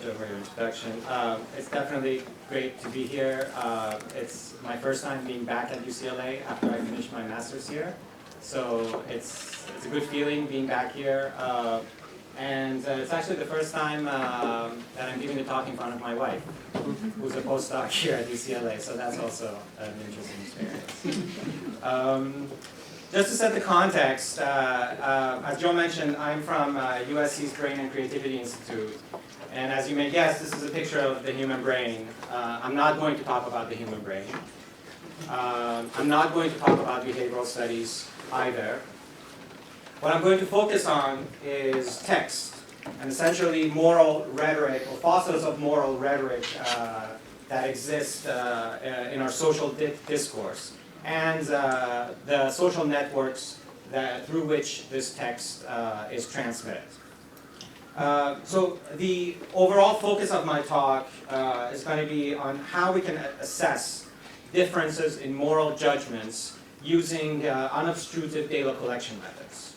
Joe, for your introduction. It's definitely great to be here. It's my first time being back at UCLA after I finished my master's here. So it's a good feeling being back here. And it's actually the first time that I'm giving a talk in front of my wife, who's a postdoc here at UCLA. So that's also an interesting experience. Just to set the context, as Joe mentioned, I'm from USC's Brain and Creativity Institute. And as you may guess, this is a picture of the human brain. I'm not going to talk about the human brain. I'm not going to talk about behavioral studies either. What I'm going to focus on is text, and essentially moral rhetoric, or fossils of moral rhetoric that exist in our social discourse, and the social networks through which this text is transmitted. So the overall focus of my talk is going to be on how we can assess differences in moral judgments using unobtrusive data collection methods.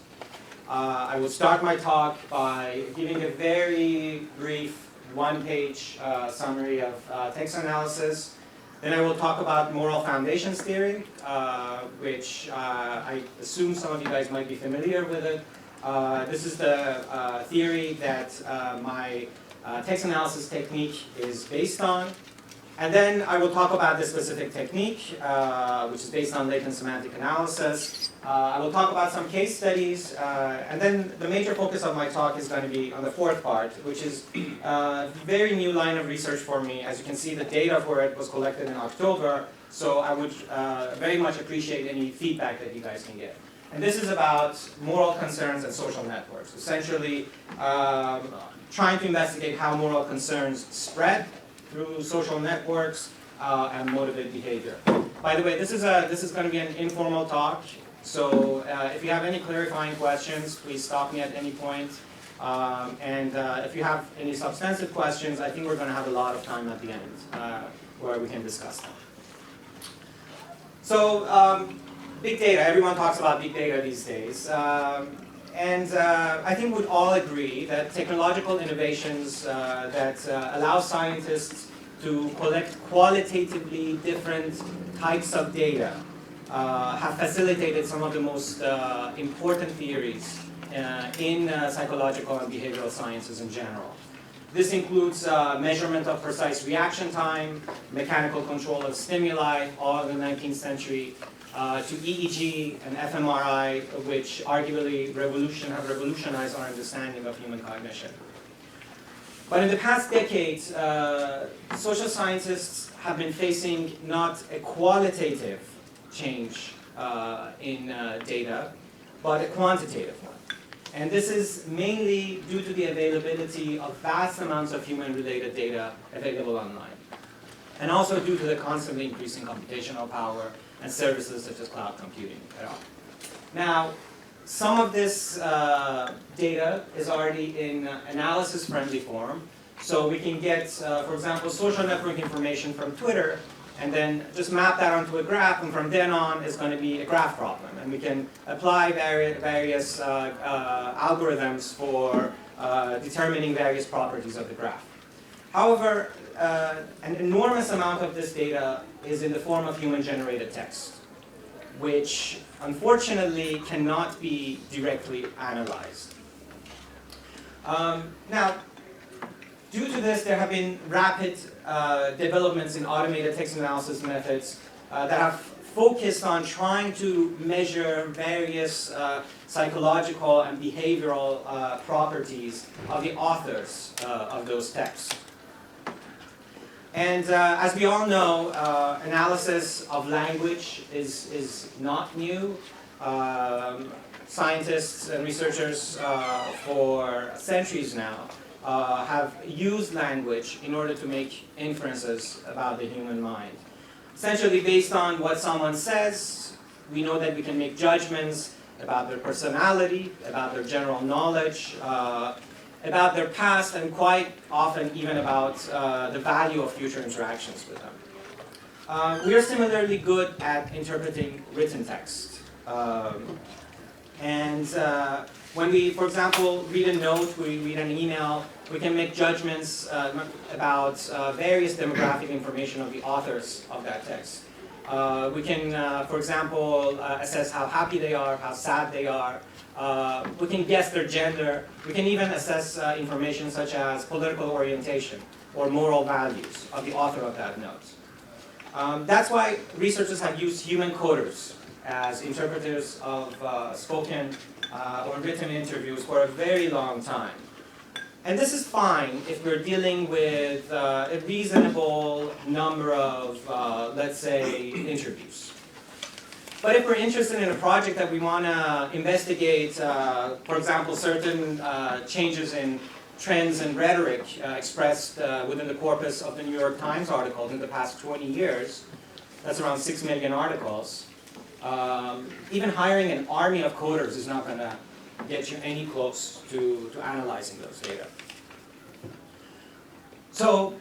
I will start my talk by giving a very brief one-page summary of text analysis. Then I will talk about moral foundations theory, which I assume some of you guys might be familiar with it. This is the theory that my text analysis technique is based on. And then I will talk about this specific technique, which is based on latent semantic analysis. I will talk about some case studies, and then the major focus of my talk is going to be on the fourth part, which is a very new line of research for me. As you can see, the data for it was collected in October, so I would very much appreciate any feedback that you guys can give. And this is about moral concerns and social networks, essentially trying to investigate how moral concerns spread through social networks and motivate behavior. By the way, this is going to be an informal talk, so if you have any clarifying questions, please stop me at any point. And if you have any substantive questions, I think we're going to have a lot of time at the end where we can discuss them. So big data, everyone talks about big data these days. And I think we'd all agree that technological innovations that allow scientists to collect qualitatively different types of data have facilitated some of the most important theories in psychological and behavioral sciences in general. This includes measurement of precise reaction time, mechanical control of stimuli, all in the 19th century, to EEG and fMRI, which arguably have revolutionized our understanding of human cognition. But in the past decades, social scientists have been facing not a qualitative change in data, but a quantitative one. And this is mainly due to the availability of vast amounts of human-related data available online, and also due to the constantly increasing computational power and services such as cloud computing et al. Now, some of this data is already in analysis-friendly form. So we can get, for example, social network information from Twitter, and then just map that onto a graph, and from then on it's going to be a graph problem. And we can apply various algorithms for determining various properties of the graph. However, an enormous amount of this data is in the form of human-generated text, which unfortunately cannot be directly analyzed. Now, due to this, there have been rapid developments in automated text analysis methods that have focused on trying to measure various psychological and behavioral properties of the authors of those texts. And as we all know, analysis of language is not new. Scientists and researchers for centuries now have used language in order to make inferences about the human mind. Essentially, based on what someone says, we know that we can make judgments about their personality, about their general knowledge, about their past, and quite often even about the value of future interactions with them. We are similarly good at interpreting written text. And when we, for example, read a note, we read an email, We can make judgments about various demographic information of the authors of that text. We can, for example, assess how happy they are, how sad they are. We can guess their gender. We can even assess information such as political orientation or moral values of the author of that note. That's why researchers have used human coders as interpreters of spoken or written interviews for a very long time. And this is fine if we're dealing with a reasonable number of, let's say, interviews. But if we're interested in a project that we want to investigate, for example, certain changes in trends and rhetoric expressed within the corpus of the New York Times articles in the past 20 years, that's around 6 million articles, even hiring an army of coders is not going to get you any close to analyzing those data. So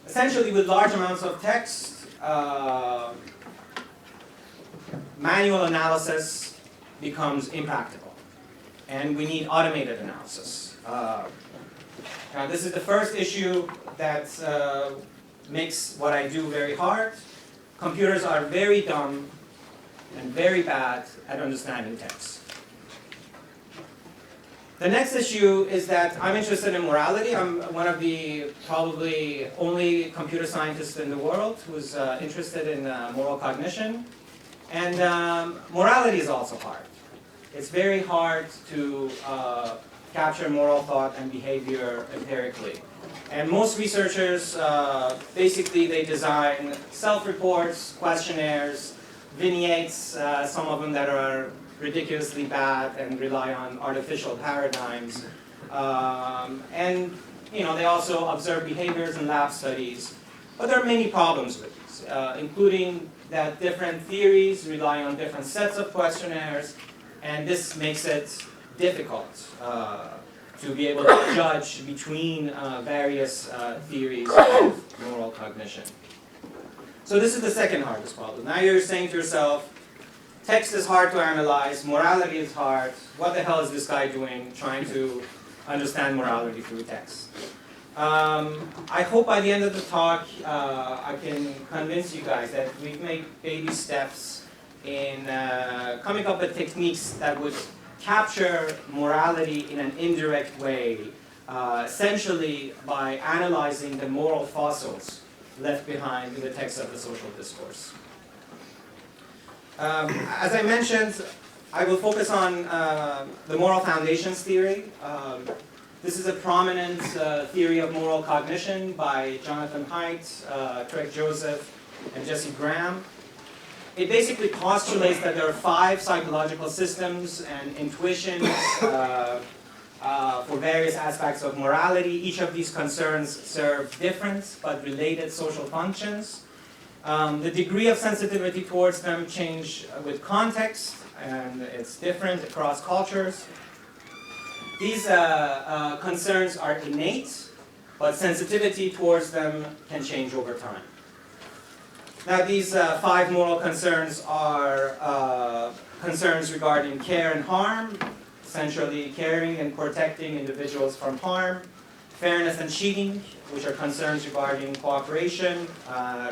essentially with large amounts of text, manual analysis becomes impractical, and we need automated analysis. Now this is the first issue that makes what I do very hard. Computers are very dumb and very bad at understanding text. The next issue is that I'm interested in morality. I'm one of the probably only computer scientists in the world who's interested in moral cognition. And morality is also hard. It's very hard to capture moral thought and behavior empirically. And most researchers, basically they design self-reports, questionnaires, vignettes, some of them that are ridiculously bad and rely on artificial paradigms. And they also observe behaviors in lab studies. But there are many problems with these, including that different theories rely on different sets of questionnaires, and this makes it difficult to be able to judge between various theories of moral cognition. So this is the second hardest problem. Now you're saying to yourself, text is hard to analyze, morality is hard. What the hell is this guy doing trying to understand morality through text? I hope by the end of the talk I can convince you guys that we've made baby steps in coming up with techniques that would capture morality in an indirect way, essentially by analyzing the moral fossils left behind in the text of the social discourse. As I mentioned, I will focus on the moral foundations theory. This is a prominent theory of moral cognition by Jonathan Haidt, Craig Joseph, and Jesse Graham. It basically postulates that there are 5 psychological systems and intuitions for various aspects of morality. Each of these concerns serve different but related social functions. The degree of sensitivity towards them change with context, and it's different across cultures. These concerns are innate, but sensitivity towards them can change over time. Now these 5 moral concerns are concerns regarding care and harm, essentially caring and protecting individuals from harm, fairness and cheating, which are concerns regarding cooperation,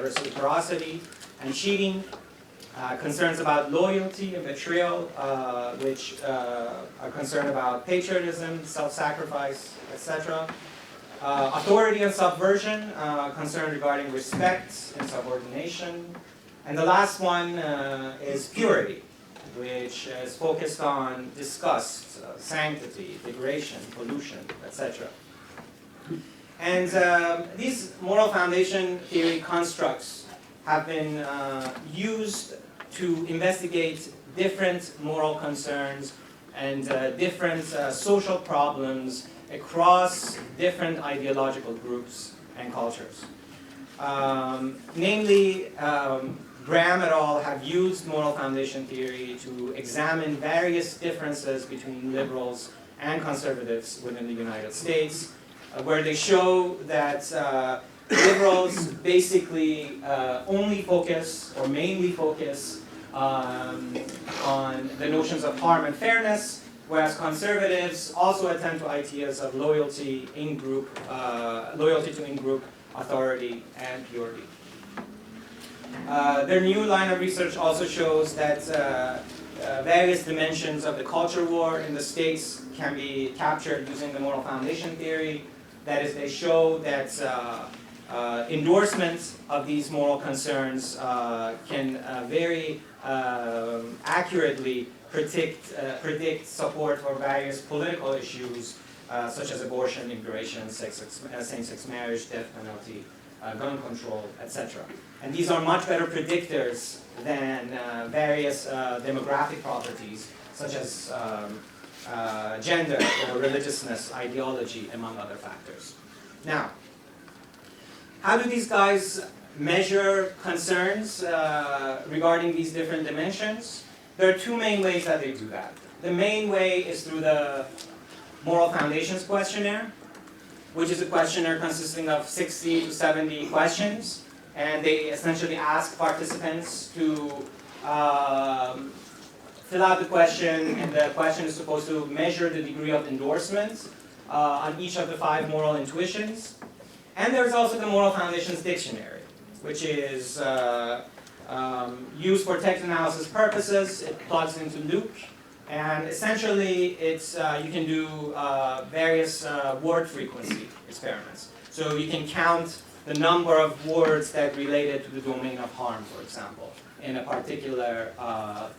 reciprocity, and cheating, concerns about loyalty and betrayal, which are concerned about patriotism, self-sacrifice, etc. Authority and subversion, concern regarding respect and subordination. And the last one is purity, which is focused on disgust, sanctity, degradation, pollution, etc. And these moral foundation theory constructs have been used to investigate different moral concerns and different social problems across different ideological groups and cultures. Namely, Graham et al. Have used moral foundation theory to examine various differences between liberals and conservatives within the United States, where they show that liberals basically only focus or mainly focus on the notions of harm and fairness, whereas conservatives also attend to ideas of loyalty in-group, loyalty to in-group authority and purity. Their new line of research also shows that various dimensions of the culture war in the states can be captured using the moral foundation theory. That is, they show that endorsements of these moral concerns can very accurately predict support for various political issues such as abortion, immigration, same-sex marriage, death penalty, gun control, etc. And these are much better predictors than various demographic properties such as gender or religiousness, ideology, among other factors. Now, how do these guys measure concerns regarding these different dimensions? There are two main ways that they do that. The main way is through the Moral Foundations Questionnaire, which is a questionnaire consisting of 60 to 70 questions. And they essentially ask participants to fill out the question, and the question is supposed to measure the degree of endorsement on each of the 5 moral intuitions. And there's also the Moral Foundations Dictionary, which is used for text analysis purposes. It plugs into Luke, and essentially it's, you can do various word frequency experiments. So you can count the number of words that related to the domain of harm, for example, in a particular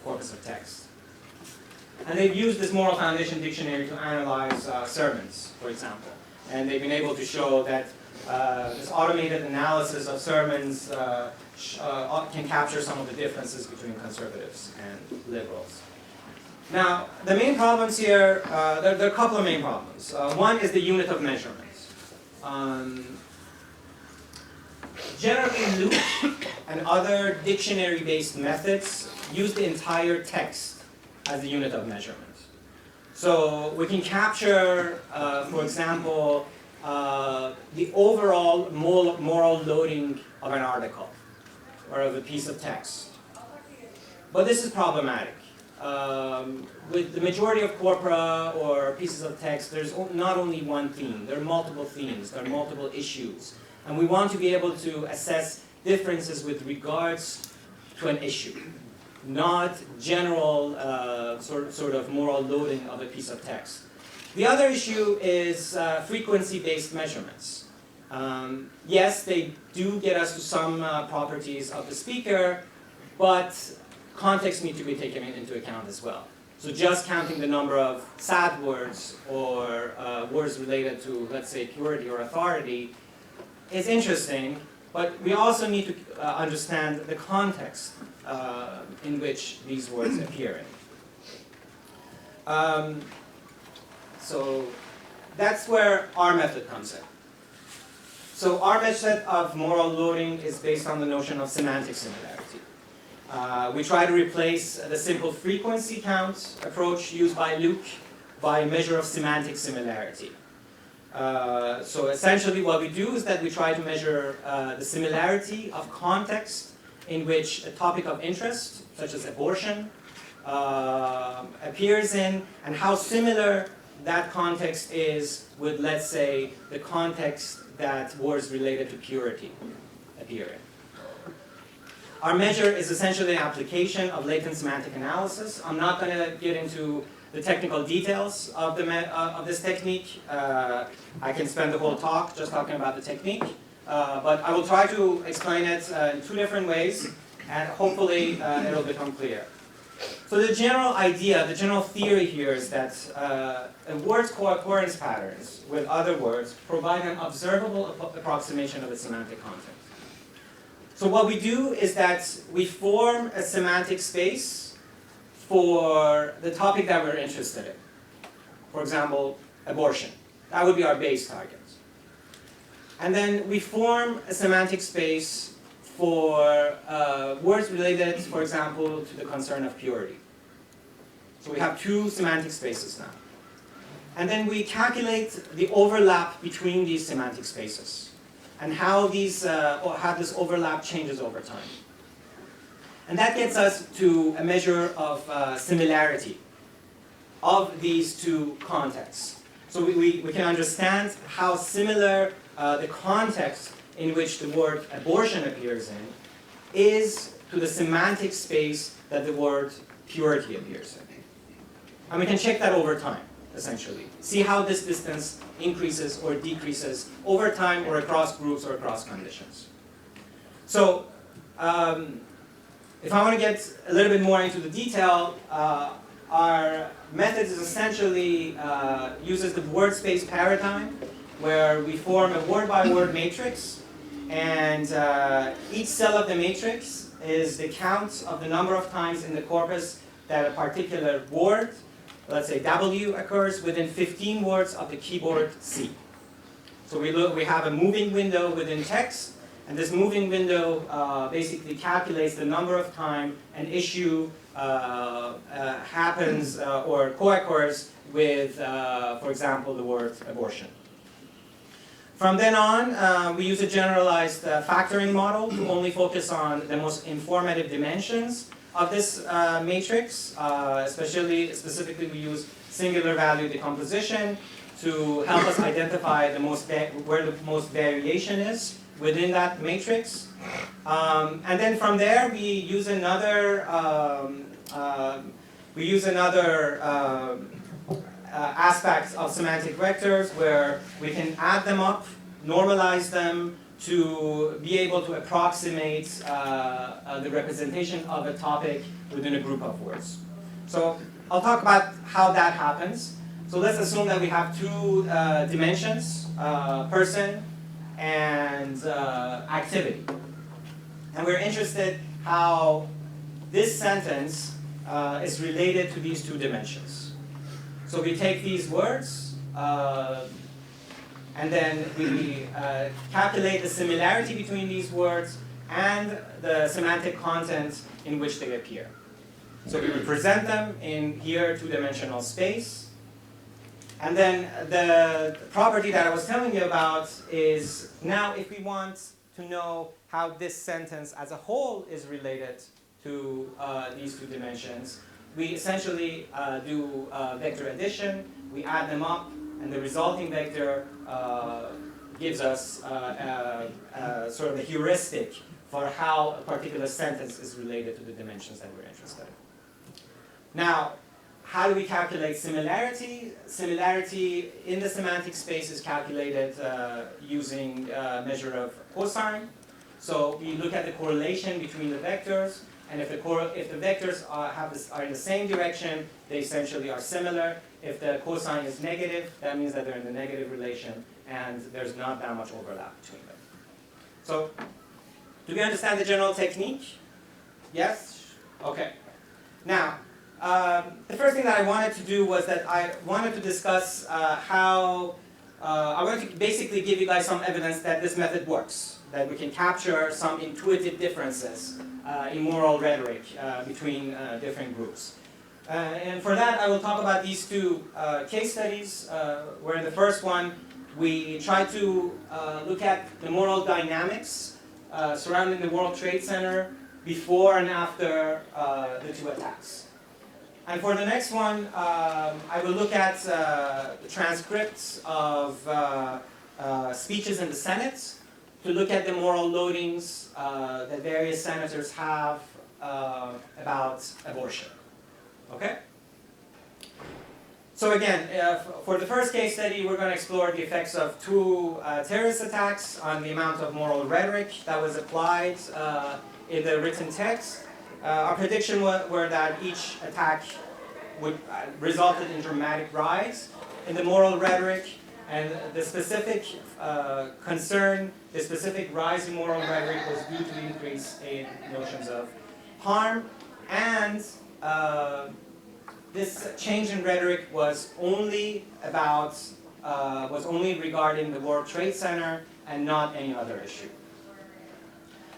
corpus of text. And they've used this Moral Foundation Dictionary to analyze sermons, for example. And they've been able to show that this automated analysis of sermons can capture some of the differences between conservatives and liberals. Now, the main problems here, there are a couple of main problems. One is the unit of measurement. Generally, Luke and other dictionary-based methods use the entire text as the unit of measurement. So we can capture, for example, the overall moral loading of an article or of a piece of text. But this is problematic. With the majority of corpora or pieces of text, there's not only one theme. There are multiple themes. There are multiple issues. And we want to be able to assess differences with regards to an issue, not general sort of moral loading of a piece of text. The other issue is frequency-based measurements. Yes, they do get us to some properties of the speaker, but context needs to be taken into account as well. So just counting the number of sad words or words related to, let's say, purity or authority is interesting, but we also need to understand the context in which these words appear in. So that's where our method comes in. So our method of moral loading is based on the notion of semantic similarity. We try to replace the simple frequency count approach used by Luke by a measure of semantic similarity. So essentially what we do is that we try to measure the similarity of context in which a topic of interest, such as abortion, appears in, and how similar that context is with, let's say, the context that words related to purity appear in. Our measure is essentially an application of latent semantic analysis. I'm not going to get into the technical details of this technique. I can spend the whole talk just talking about the technique, but I will try to explain it in 2 different ways, and hopefully it'll become clear. So the general idea, the general theory here is that a word's co-occurrence patterns with other words provide an observable approximation of its semantic content. So what we do is that we form a semantic space for the topic that we're interested in. For example, abortion. That would be our base target. And then we form a semantic space for words related, for example, to the concern of purity. So we have 2 semantic spaces now. And then we calculate the overlap between these semantic spaces and how these, or how this overlap changes over time. And that gets us to a measure of similarity. of these two contexts. So we can understand how similar the context in which the word abortion appears in is to the semantic space that the word purity appears in. And we can check that over time, essentially. See how this distance increases or decreases over time or across groups or across conditions. So if I want to get a little bit more into the detail, our method is essentially uses the word space paradigm, where we form a word-by-word matrix, and each cell of the matrix is the count of the number of times in the corpus that a particular word, let's say W, occurs within 15 words of the keyboard C. So we have a moving window within text, and this moving window basically calculates the number of times an issue happens or co-occurs with, for example, the word abortion. From then on, we use a generalized factoring model to only focus on the most informative dimensions of this matrix. Specifically, we use singular value decomposition to help us identify where the most variation is within that matrix. And then from there, we use another aspects of semantic vectors where we can add them up, normalize them to be able to approximate the representation of a topic within a group of words. So I'll talk about how that happens. So let's assume that we have two dimensions, person and activity. And we're interested how this sentence is related to these two dimensions. So we take these words, and then we calculate the similarity between these words and the semantic content in which they appear. So we represent them in here two-dimensional space. And then the property that I was telling you about is now if we want to know how this sentence as a whole is related to these two dimensions, we essentially do vector addition, we add them up, and the resulting vector gives us sort of a heuristic for how a particular sentence is related to the dimensions that we're interested in. Now, how do we calculate similarity? Similarity in the semantic space is calculated using a measure of cosine. So we look at the correlation between the vectors, and if the vectors are in the same direction, they essentially are similar. If the cosine is negative, that means that they're in the negative relation, and there's not that much overlap between them. So, do we understand the general technique? Yes? Okay. Now, the first thing that I wanted to do was that I wanted to discuss how I wanted to basically give you guys some evidence that this method works, that we can capture some intuitive differences in moral rhetoric between different groups. And for that, I will talk about these two case studies, where in the first one, we try to look at the moral dynamics surrounding the World Trade Center before and after the two attacks. And for the next one, I will look at the transcripts of speeches in the Senate to look at the moral loadings that various senators have about abortion. Okay? So again, for the first case study, we're going to explore the effects of two terrorist attacks on the amount of moral rhetoric that was applied in the written text. Our prediction were that each attack would resulted in dramatic rise in the moral rhetoric, and the specific concern, the specific rise in moral rhetoric was due to the increase in notions of harm, and this change in rhetoric was only regarding the World Trade Center and not any other issue.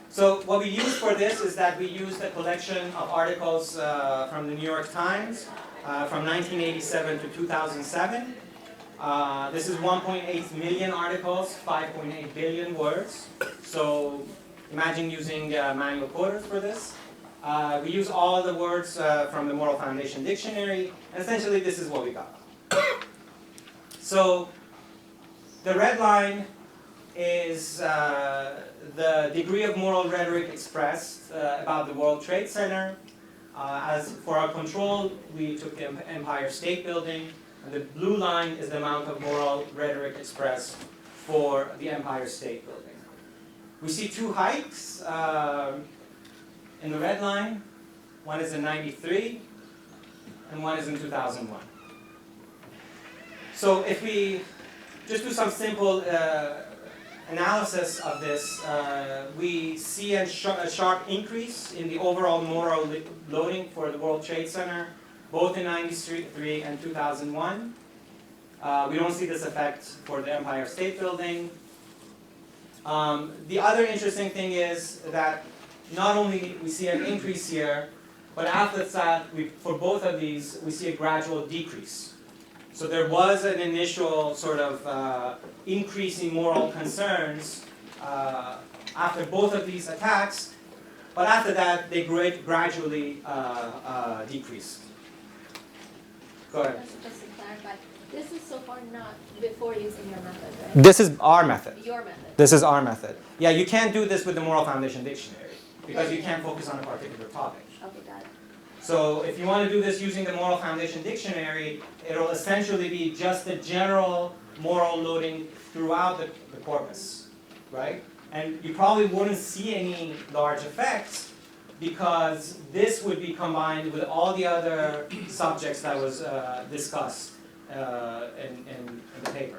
So what we used for this is that we used a collection of articles from the New York Times from 1987 to 2007. This is 1.8 million articles, 5.8 billion words. So imagine using manual coders for this. We use all the words from the Moral Foundation Dictionary, and essentially this is what we got. So the red line is the degree of moral rhetoric expressed about the World Trade Center. As for our control, we took the Empire State Building, and the blue line is the amount of moral rhetoric expressed for the Empire State Building. We see two hikes in the red line. One is in '93, and one is in 2001. So if we just do some simple analysis of this, we see a sharp increase in the overall moral loading for the World Trade Center, both in '93 and 2001. We don't see this effect for the Empire State Building. The other interesting thing is that not only we see an increase here, but after that, for both of these, we see a gradual decrease. So there was an initial sort of increase in moral concerns after both of these attacks, but after that, they gradually decreased. Go ahead. Just to clarify, this is so far not before using your method, right? This is our method. Your method. This is our method. Yeah, you can't do this with the Moral Foundation Dictionary because you can't focus on a particular topic. Okay, got it. So if you want to do this using the Moral Foundation Dictionary, it'll essentially be just the general moral loading throughout the corpus, right? And you probably wouldn't see any large effects because this would be combined with all the other subjects that was discussed in the paper,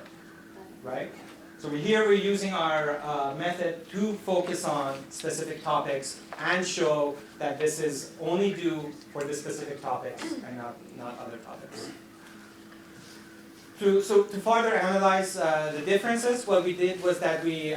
right? So here we're using our method to focus on specific topics and show that this is only due for this specific topics and not other topics. To further analyze the differences, what we did was that we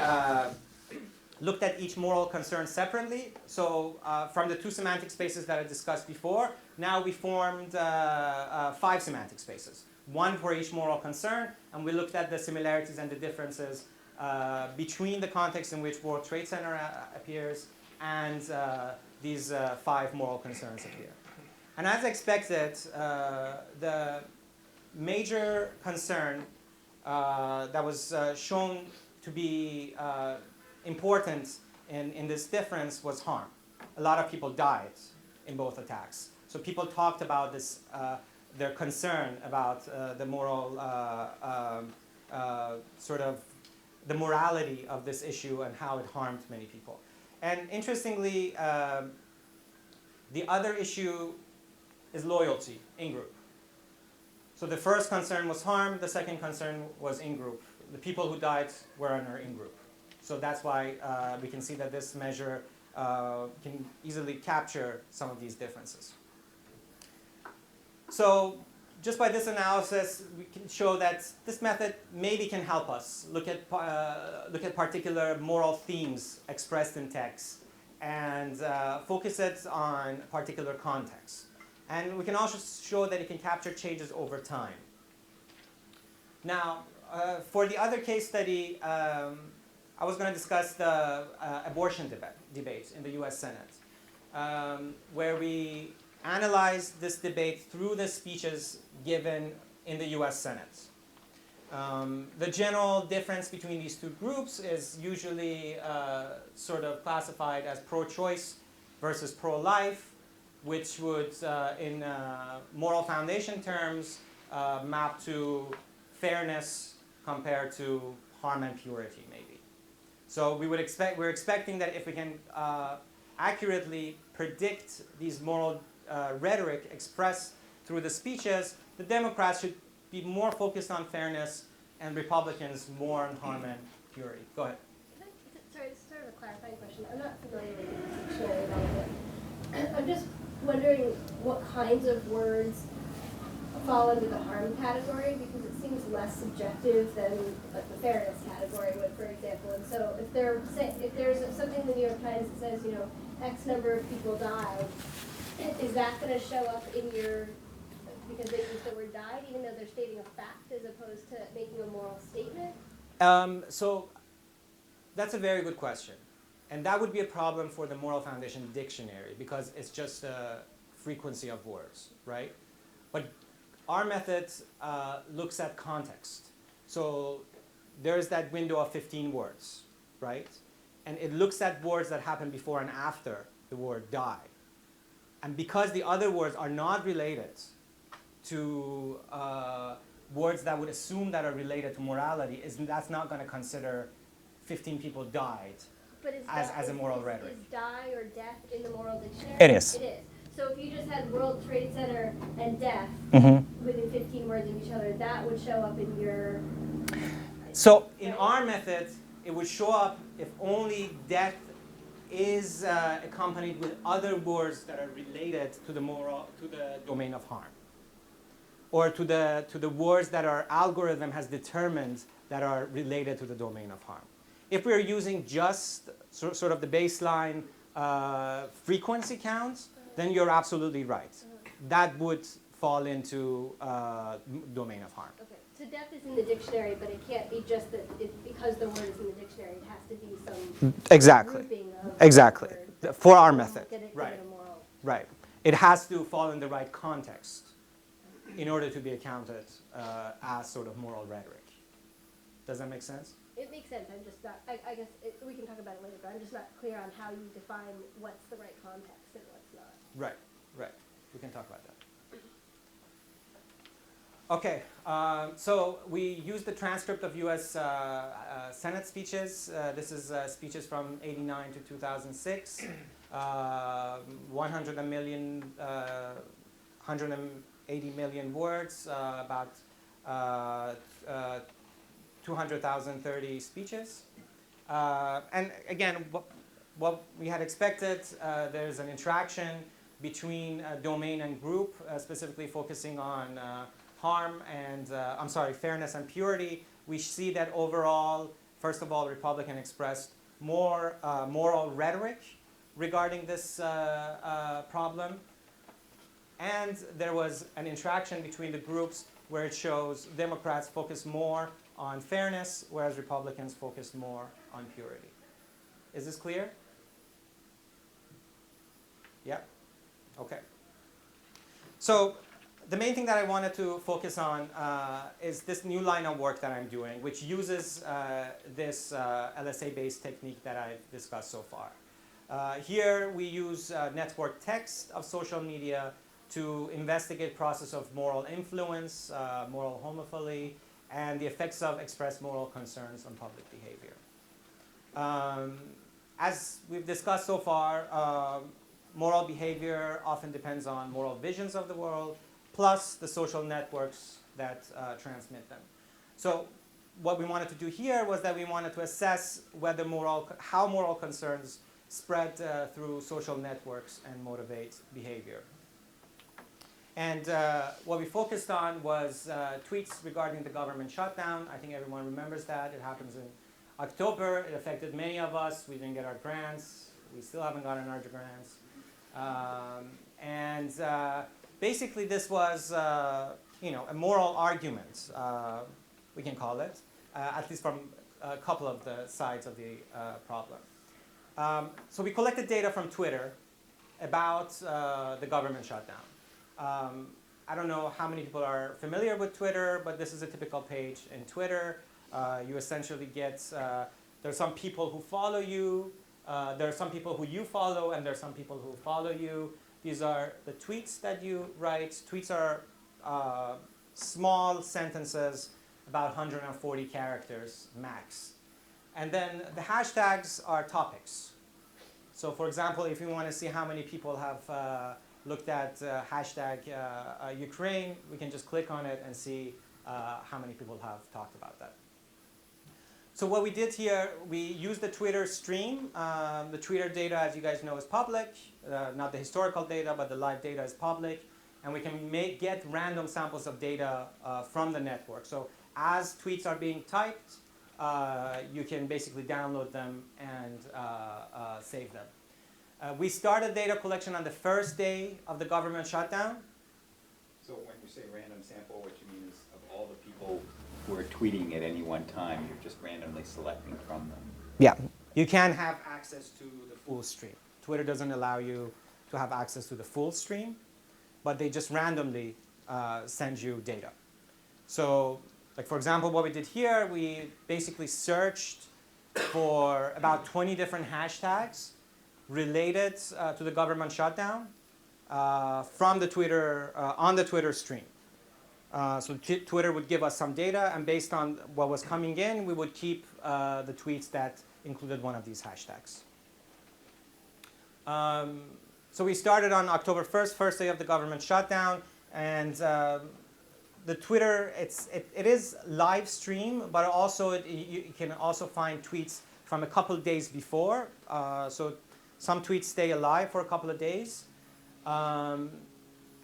looked at each moral concern separately. So from the two semantic spaces that I discussed before, now we formed 5 semantic spaces. One for each moral concern, and we looked at the similarities and the differences between the context in which World Trade Center appears and these 5 moral concerns appear. And as expected, the major concern that was shown to be important in this difference was harm. A lot of people died in both attacks. So people talked about this, their concern about the moral, sort of the morality of this issue and how it harmed many people. And interestingly, the other issue is loyalty in-group. So the first concern was harm, the second concern was in-group. The people who died were in our in-group. So that's why we can see that this measure can easily capture some of these differences. So just by this analysis, we can show that this method maybe can help us look at particular moral themes expressed in text and focus it on particular context. And we can also show that it can capture changes over time. Now, for the other case study, I was going to discuss the abortion debate in the US Senate, where we analyzed this debate through the speeches given in the US Senate. The general difference between these two groups is usually sort of classified as pro-choice versus pro-life, which would, in moral foundation terms, map to fairness compared to harm and purity, maybe. So we're expecting that if we can accurately predict these moral rhetoric expressed through the speeches, the Democrats should be more focused on fairness and Republicans more on harm and purity. Go ahead. Sorry, it's sort of a clarifying question. I'm not familiar with the dictionary at all, but I'm just wondering what kinds of words fall under the harm category, because it seems less subjective than like the fairness category would, for example. And so if there's something in the New York Times that says, you know, X number of people died, is that going to show up in your, because they use the word died, even though they're stating a fact as opposed to making a moral statement? So that's a very good question. And that would be a problem for the Moral Foundation dictionary because it's just a frequency of words, right? But our method looks at context. So there's that window of 15 words, right? And it looks at words that happen before and after the word die. And because the other words are not related to words that would assume that are related to morality, that's not going to consider 15 people died But as a moral rhetoric. Is die or death in the moral dictionary? It is. It is. So if you just had World Trade Center and death within 15 words of each other, that would show up in your... So in our method, it would show up if only death is accompanied with other words that are related to the domain of harm, or to the words that our algorithm has determined that are related to the domain of harm. If we're using just sort of the baseline frequency counts, then you're absolutely right. That would fall into domain of harm. Okay, so death is in the dictionary, but it can't be just that because the word is in the dictionary, it has to be some exactly. grouping of Exactly. words. For our method. Right. Right. It has to fall in the right context in order to be accounted as sort of moral rhetoric. Does that make sense? It makes sense. I'm just not, I guess we can talk about it later, but I'm just not clear on how you define what's the right context and what's not. Right, right. We can talk about that. Okay, so we used the transcript of US Senate speeches. This is speeches from '89 to 2006. 180 million words, about 200,030 speeches. And again, what we had expected, there's an interaction between domain and group, specifically focusing on harm and, fairness and purity. We see that overall, first of all, Republican expressed more moral rhetoric regarding this problem. And there was an interaction between the groups where it shows Democrats focus more on fairness, whereas Republicans focus more on purity. Is this clear? Yeah? Okay. So the main thing that I wanted to focus on is this new line of work that I'm doing, which uses this LSA-based technique that I've discussed so far. Here we use network text of social media to investigate process of moral influence, moral homophily, and the effects of expressed moral concerns on public behavior. As we've discussed so far, moral behavior often depends on moral visions of the world, plus the social networks that transmit them. So what we wanted to do here was that we wanted to assess whether how moral concerns spread through social networks and motivate behavior. And what we focused on was tweets regarding the government shutdown. I think everyone remembers that. It happens in October. It affected many of us. We didn't get our grants. We still haven't gotten our grants. Basically, this was a moral argument, we can call it, at least from a couple of the sides of the problem. So we collected data from Twitter about the government shutdown. I don't know how many people are familiar with Twitter, but this is a typical page in Twitter. You essentially get, there are some people who follow you, there are some people who you follow, and there are some people who follow you. These are the tweets that you write. Tweets are small sentences, about 140 characters max. And then the hashtags are topics. So for example, if you want to see how many people have looked at hashtag Ukraine, we can just click on it and see how many people have talked about that. So what we did here, we used the Twitter stream. The Twitter data, as you guys know, is public. Not the historical data, but the live data is public. And we can get random samples of data from the network. So as tweets are being typed, you can basically download them and save them. We started data collection on the first day of the government shutdown. So when you say random sample, what you mean is of all the people who are tweeting at any one time, you're just randomly selecting from them? Yeah, you can have access to the full stream. Twitter doesn't allow you to have access to the full stream, but they just randomly send you data. So, like for example, what we did here, we basically searched for about 20 different hashtags related to the government shutdown from the Twitter, on the Twitter stream. So Twitter would give us some data, and based on what was coming in, we would keep the tweets that included one of these hashtags. So we started on October 1st, first day of the government shutdown, and the Twitter, it is live stream, but also you can also find tweets from a couple days before. So some tweets stay alive for a couple of days.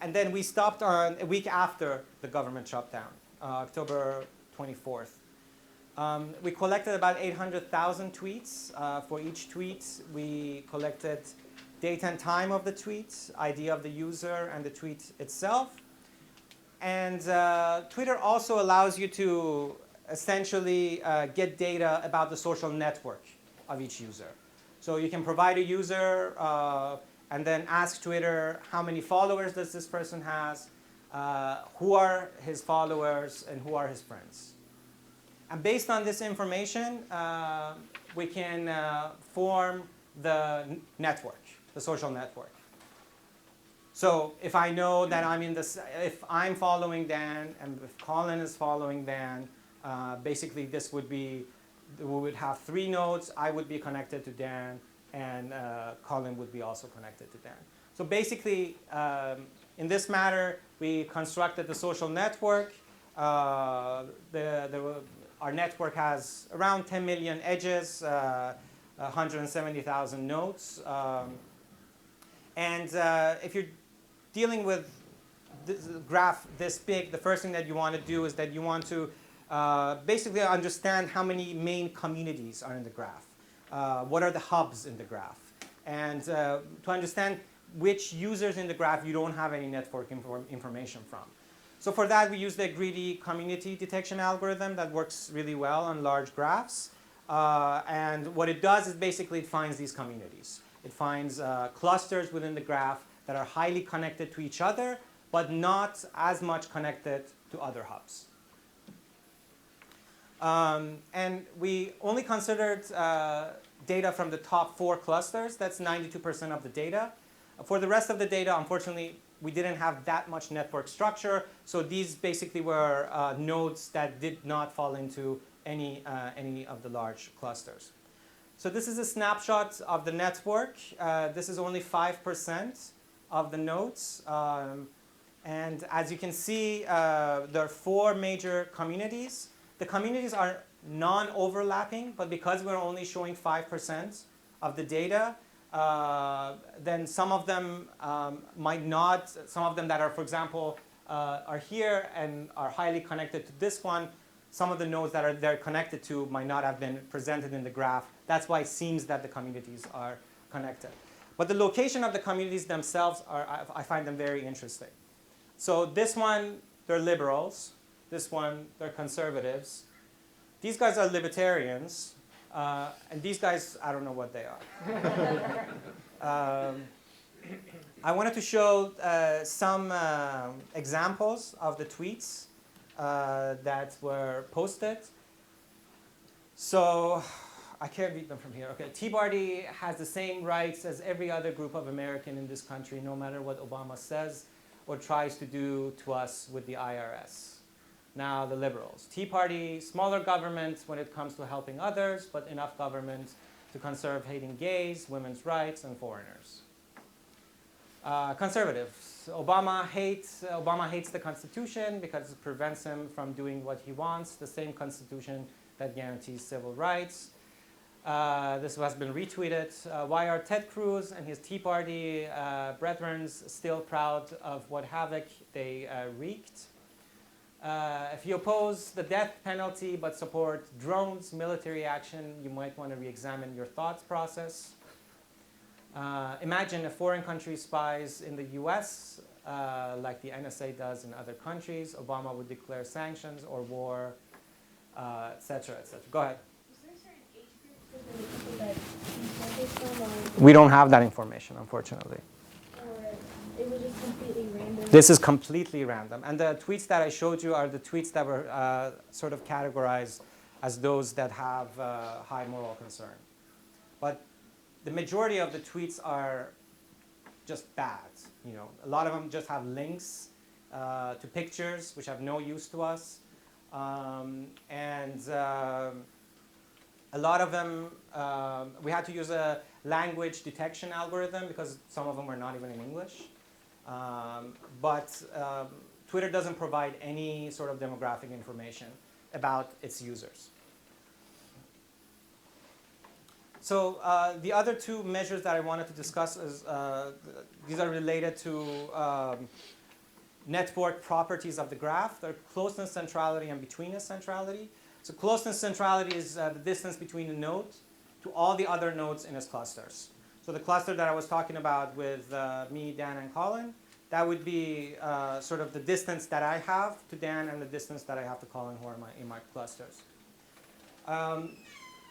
And then we stopped on a week after the government shutdown, October 24th. We collected about 800,000 tweets. For each tweet, we collected date and time of the tweet, ID of the user, and the tweet itself. And Twitter also allows you to essentially get data about the social network of each user. So you can provide a user and then ask Twitter how many followers does this person has, who are his followers, and who are his friends. And based on this information, we can form the network, the social network. So if I know that I'm in this, if I'm following Dan and if Colin is following Dan, basically this would be, we would have 3 nodes. I would be connected to Dan, and Colin would be also connected to Dan. So basically, in this matter, we constructed the social network. Our network has around 10 million edges, 170,000 nodes. And if you're dealing with this graph this big, the first thing that you want to do is that you want to basically understand how many main communities are in the graph. What are the hubs in the graph? And to understand which users in the graph you don't have any network information from. So for that, we use the greedy community detection algorithm that works really well on large graphs. And what it does is basically it finds these communities. It finds clusters within the graph that are highly connected to each other, but not as much connected to other hubs. And we only considered data from the top 4 clusters. That's 92% of the data. For the rest of the data, unfortunately, we didn't have that much network structure. So these basically were nodes that did not fall into any of the large clusters. So this is a snapshot of the network. This is only 5% of the nodes. And as you can see, there are 4 major communities. The communities are non-overlapping, but because we're only showing 5% of the data, then some of them might not, some of them that are, for example, are here and are highly connected to this one, some of the nodes that they're connected to might not have been presented in the graph. That's why it seems that the communities are connected. But the location of the communities themselves, I find them very interesting. So this one, they're liberals. This one, they're conservatives. These guys are libertarians. And these guys, I don't know what they are. I wanted to show some examples of the tweets that were posted. So I can't read them from here. Okay, Tea Party has the same rights as every other group of American in this country, no matter what Obama says or tries to do to us with the IRS. Now the liberals. Tea Party, smaller government when it comes to helping others, but enough government to conserve hating gays, women's rights, and foreigners. Conservatives. Obama hates the Constitution because it prevents him from doing what he wants, the same Constitution that guarantees civil rights. This has been retweeted. Why are Ted Cruz and his Tea Party brethren still proud of what havoc they wreaked? If you oppose the death penalty but support drones, military action, you might want to re-examine your thoughts process. Imagine if foreign country spies in the US, like the NSA does in other countries, Obama would declare sanctions or war, et cetera, et cetera. Go ahead. Is there a certain age group for the people that you focused on, We don't have that information, unfortunately. or it was just completely random? This is completely random. And the tweets that I showed you are the tweets that were sort of categorized as those that have high moral concern. But the majority of the tweets are just bad. You know, a lot of them just have links to pictures which have no use to us. A lot of them, we had to use a language detection algorithm because some of them were not even in English. But Twitter doesn't provide any sort of demographic information about its users. So the other two measures that I wanted to discuss is these are related to network properties of the graph. They're closeness centrality and betweenness centrality. So closeness centrality is the distance between a node to all the other nodes in its clusters. So the cluster that I was talking about with me, Dan, and Colin, that would be sort of the distance that I have to Dan and the distance that I have to Colin who are in my clusters.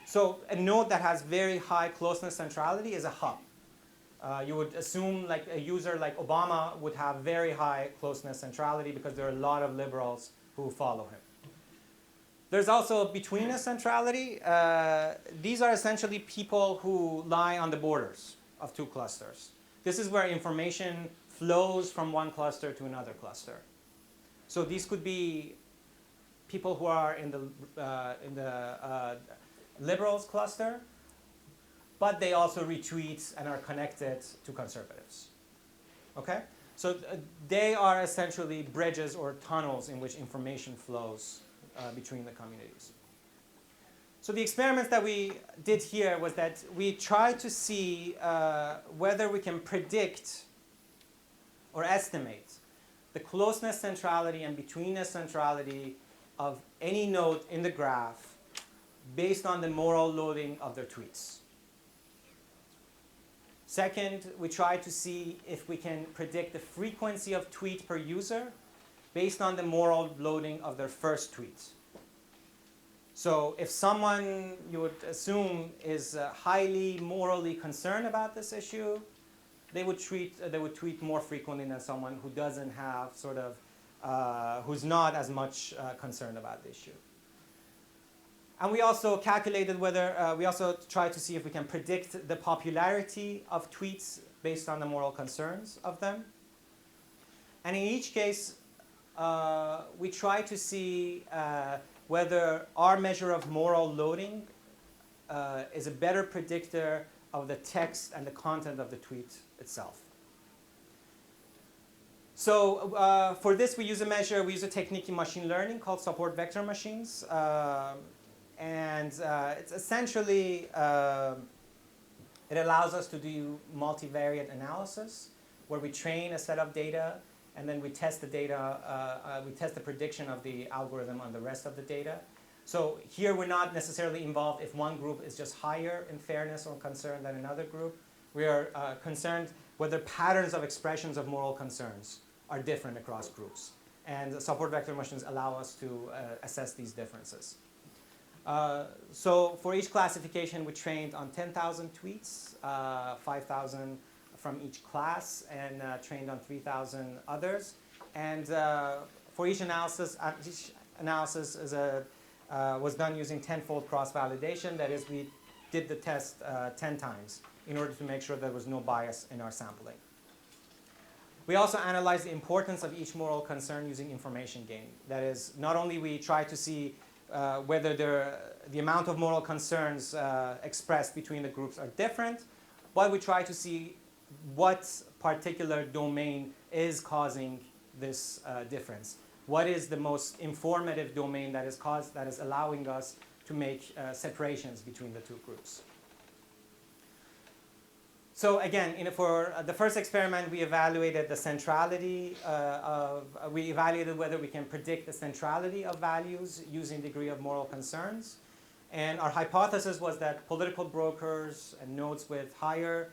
So a node that has very high closeness centrality is a hub. You would assume like a user like Obama would have very high closeness centrality because there are a lot of liberals who follow him. There's also betweenness centrality. These are essentially people who lie on the borders of two clusters. This is where information flows from one cluster to another cluster. So these could be people who are in the liberals cluster, but they also retweet and are connected to conservatives. Okay? So they are essentially bridges or tunnels in which information flows between the communities. So the experiments that we did here was that we tried to see whether we can predict or estimate the closeness centrality and betweenness centrality of any node in the graph based on the moral loading of their tweets. Second, we tried to see if we can predict the frequency of tweet per user based on the moral loading of their first tweet. So if someone you would assume is highly morally concerned about this issue, they would tweet more frequently than someone who doesn't have sort of, who's not as much concerned about the issue. And we also calculated whether, we also tried to see if we can predict the popularity of tweets based on the moral concerns of them. And in each case, we tried to see whether our measure of moral loading is a better predictor of the text and the content of the tweet itself. So for this, we use a technique in machine learning called support vector machines. It's essentially, it allows us to do multivariate analysis where we train a set of data and then we test the data, we test the prediction of the algorithm on the rest of the data. So here we're not necessarily involved if one group is just higher in fairness or concern than another group. We are concerned whether patterns of expressions of moral concerns are different across groups. And the support vector machines allow us to assess these differences. So for each classification, we trained on 10,000 tweets, 5,000 from each class, and trained on 3,000 others. And for each analysis was done using tenfold cross-validation. That is, we did the test 10 times in order to make sure there was no bias in our sampling. We also analyzed the importance of each moral concern using information gain. That is, not only we try to see whether the amount of moral concerns expressed between the groups are different, but we try to see what particular domain is causing this difference. What is the most informative domain that is allowing us to make separations between the two groups? So again, for the first experiment, we evaluated the centrality we evaluated whether we can predict the centrality of values using degree of moral concerns. And our hypothesis was that political brokers and nodes with higher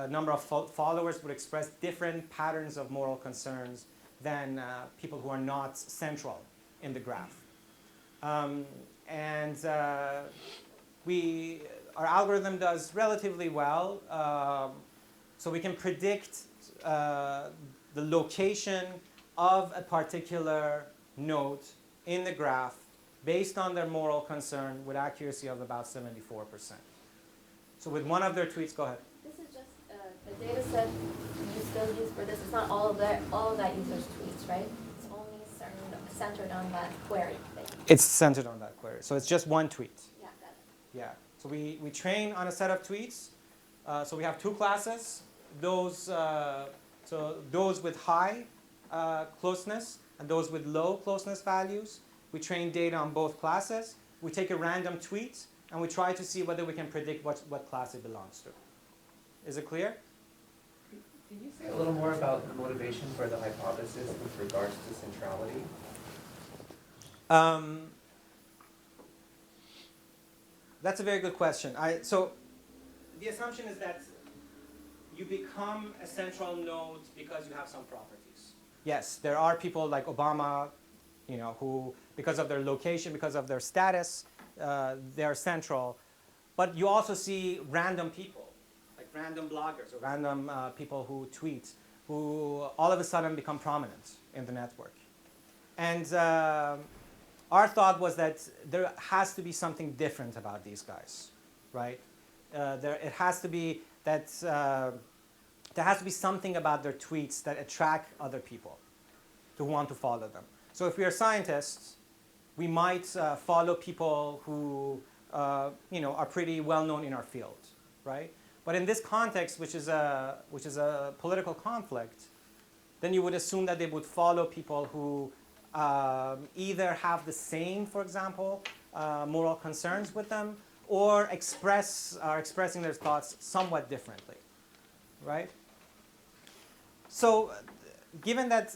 number of followers would express different patterns of moral concerns than people who are not central in the graph. We our algorithm does relatively well. So we can predict the location of a particular node in the graph based on their moral concern with accuracy of about 74%. So with one of their tweets, go ahead. This is just the data set you still use for this. It's not all of that user's tweets, right? It's only centered on that query thing. It's centered on that query. So it's just one tweet. Yeah, got it. Yeah. So we train on a set of tweets. So we have two classes. Those with high closeness and those with low closeness values. We train data on both classes. We take a random tweet and we try to see whether we can predict what class it belongs to. Is it clear? Can you say a little more about the motivation for the hypothesis with regards to centrality? That's a very good question. So the assumption is that you become a central node because you have some properties. Yes, there are people like Obama, who, because of their location, because of their status, they're central. But you also see random people, like random bloggers or random people who tweet, who all of a sudden become prominent in the network. And our thought was that there has to be something different about these guys, right? It has to be that there has to be something about their tweets that attract other people to want to follow them. So if we are scientists, we might follow people who are pretty well known in our field, right? But in this context, which is a political conflict, then you would assume that they would follow people who either have the same, for example, moral concerns with them, or are expressing their thoughts somewhat differently, right? So, given that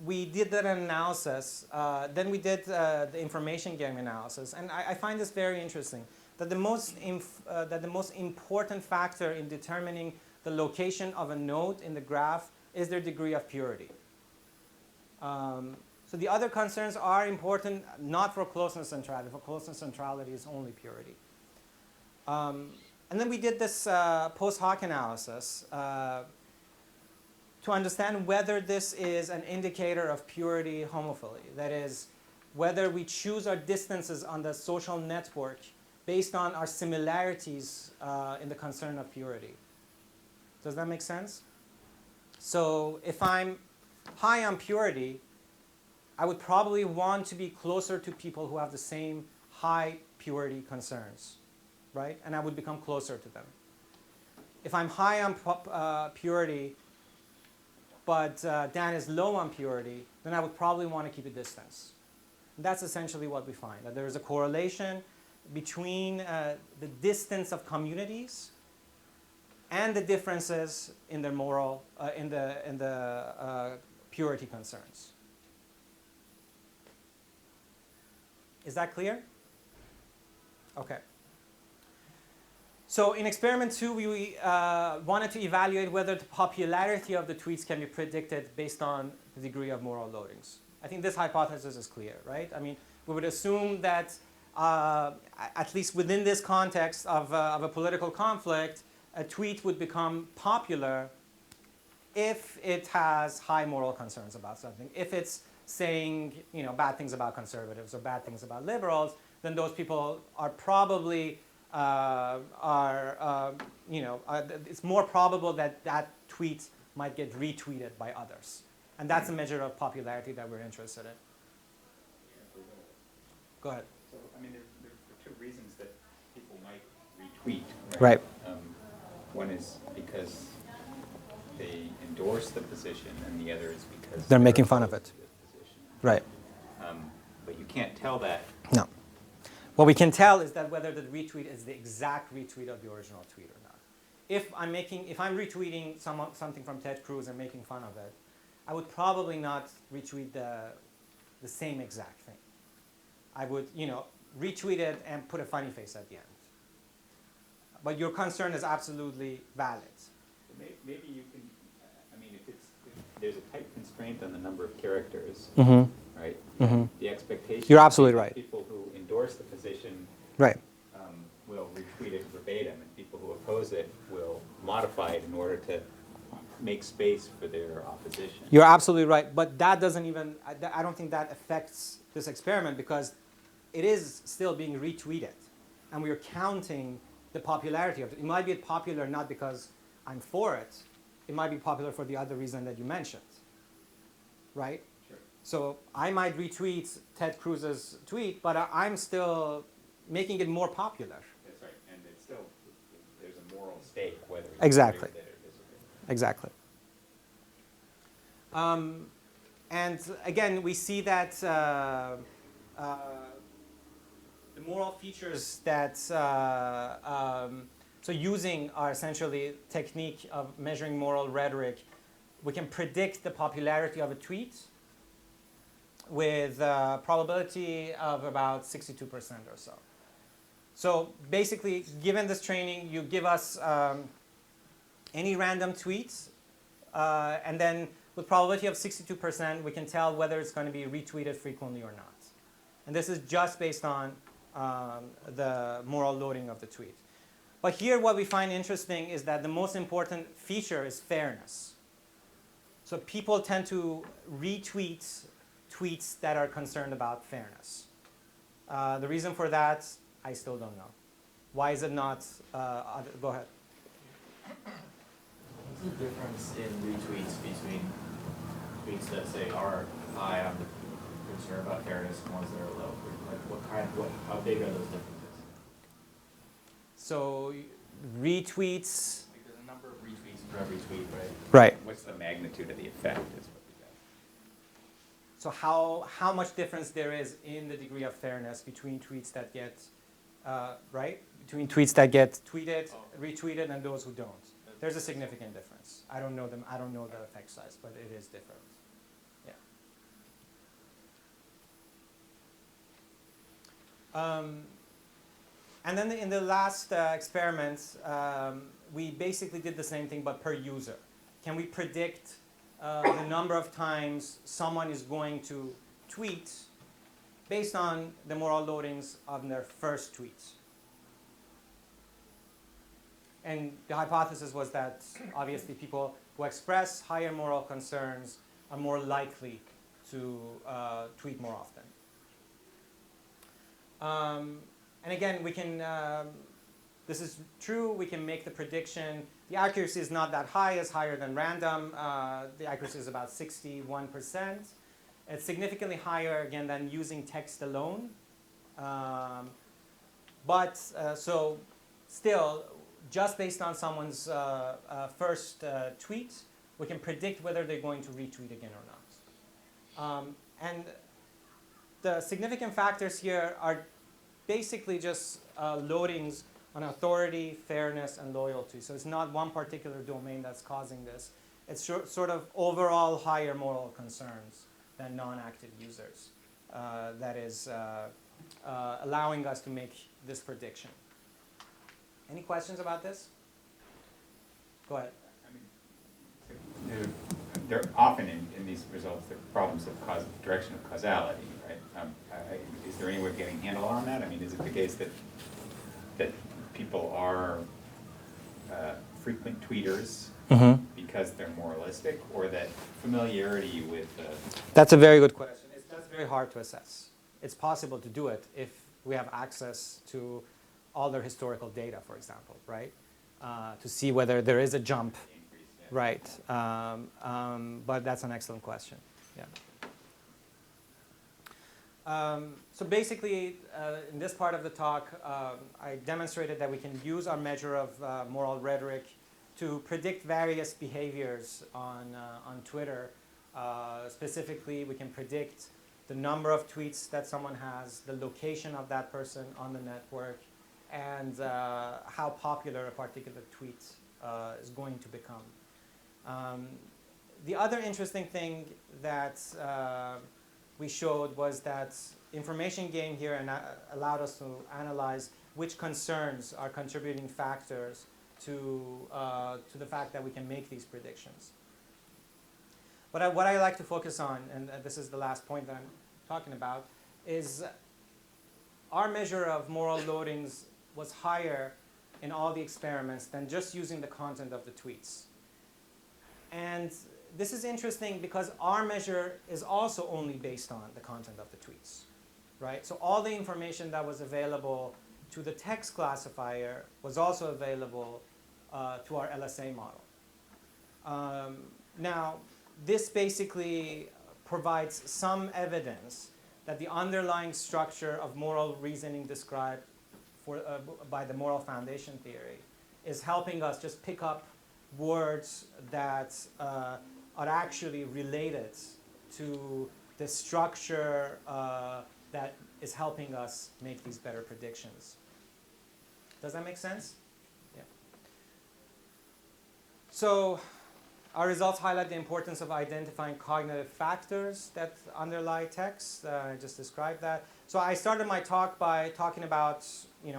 we did that analysis, then we did the information game analysis, and I find this very interesting. That the most important factor in determining the location of a node in the graph is their degree of purity. So the other concerns are important, not for closeness centrality. For closeness centrality is only purity. And then we did this post hoc analysis to understand whether this is an indicator of purity homophily. That is, whether we choose our distances on the social network based on our similarities in the concern of purity. Does that make sense? So if I'm high on purity, I would probably want to be closer to people who have the same high purity concerns, right? And I would become closer to them. If I'm high on purity, but Dan is low on purity, then I would probably want to keep a distance. And that's essentially what we find, that there is a correlation between the distance of communities and the differences in their moral, in the purity concerns. Is that clear? Okay. So in experiment 2, we wanted to evaluate whether the popularity of the tweets can be predicted based on the degree of moral loadings. I think this hypothesis is clear, right? I mean, we would assume that at least within this context of a political conflict, a tweet would become popular if it has high moral concerns about something. If it's saying bad things about conservatives or bad things about liberals, then those people are probably it's more probable that that tweet might get retweeted by others, and that's a measure of popularity that we're interested in. Go ahead. So, I mean, there are two reasons that people might retweet, Right. One is because they endorse the position, and the other is because They're making fun of opposed it. to the position. Right. But you can't tell that. No. What we can tell is that whether the retweet is the exact retweet of the original tweet or not. If I'm retweeting something from Ted Cruz and making fun of it, I would probably not retweet the same exact thing. I would, retweet it and put a funny face at the end. But your concern is absolutely valid. Maybe you can, if there's a tight constraint on the number of characters, Mm-hmm. right? Mm-hmm. The expectation. You're absolutely is that right. People who endorse the position Right. Will retweet it verbatim, and people who oppose it will modify it in order to make space for their opposition. You're absolutely right, but that doesn't even, I don't think that affects this experiment because it is still being retweeted, and we are counting the popularity of it. It might be popular not because I'm for it, it might be popular for the other reason that you mentioned, right? Sure. So I might retweet Ted Cruz's tweet, but I'm still making it more popular. That's right, and it's still, there's a moral stake whether you Exactly. agree with it or disagree. Exactly. And again, we see that the moral features that, so using our essentially technique of measuring moral rhetoric, we can predict the popularity of a tweet with a probability of about 62% or so. So basically, given this training, you give us any random tweets, and then with probability of 62%, we can tell whether it's going to be retweeted frequently or not. And this is just based on the moral loading of the tweet. But here what we find interesting is that the most important feature is fairness. So people tend to retweet tweets that are concerned about fairness. The reason for that, I still don't know. Why is it not? Go ahead. What's the difference in retweets between tweets that say are high on the concern about fairness and ones that are low? Like how big are those differences? So retweets. Like there's a number of retweets for every tweet, right? Right. What's the magnitude of the effect is what we got. So how much difference there is in the degree of fairness between tweets that get, right? Between tweets that get tweeted, retweeted, and those who don't. There's a significant difference. I don't know them. I don't know the effect size, but it is different. Yeah. And then in the last experiment, we basically did the same thing, but per user. Can we predict the number of times someone is going to tweet based on the moral loadings of their first tweets? And the hypothesis was that obviously people who express higher moral concerns are more likely to tweet more often. And again, we can, this is true, we can make the prediction. The accuracy is not that high, it's higher than random. The accuracy is about 61%. It's significantly higher, again, than using text alone. So still, just based on someone's first tweet, we can predict whether they're going to retweet again or not. And the significant factors here are basically just loadings on authority, fairness, and loyalty. So it's not one particular domain that's causing this. It's sort of overall higher moral concerns than non-active users that is allowing us to make this prediction. Any questions about this? Go ahead. I mean, there are often in these results, there are problems of direction of causality, right? Is there any way of getting a handle on that? I mean, is it the case that people are frequent tweeters because they're moralistic, or that familiarity with That's a very good question. That's very hard to assess. It's possible to do it if we have access to all their historical data, for example, right? To see whether there is a jump, increase, yeah. right? But that's an excellent question. Yeah. So basically, in this part of the talk, I demonstrated that we can use our measure of moral rhetoric to predict various behaviors on Twitter. Specifically, we can predict the number of tweets that someone has, the location of that person on the network, and how popular a particular tweet is going to become. The other interesting thing that we showed was that information gain here allowed us to analyze which concerns are contributing factors to the fact that we can make these predictions. But what I like to focus on, and this is the last point that I'm talking about, is our measure of moral loadings was higher in all the experiments than just using the content of the tweets. And this is interesting because our measure is also only based on the content of the tweets, right? So all the information that was available to the text classifier was also available to our LSA model. Now, this basically provides some evidence that the underlying structure of moral reasoning described by the moral foundation theory is helping us just pick up words that are actually related to the structure that is helping us make these better predictions. Does that make sense? Yeah. So our results highlight the importance of identifying cognitive factors that underlie text. I just described that. So I started my talk by talking about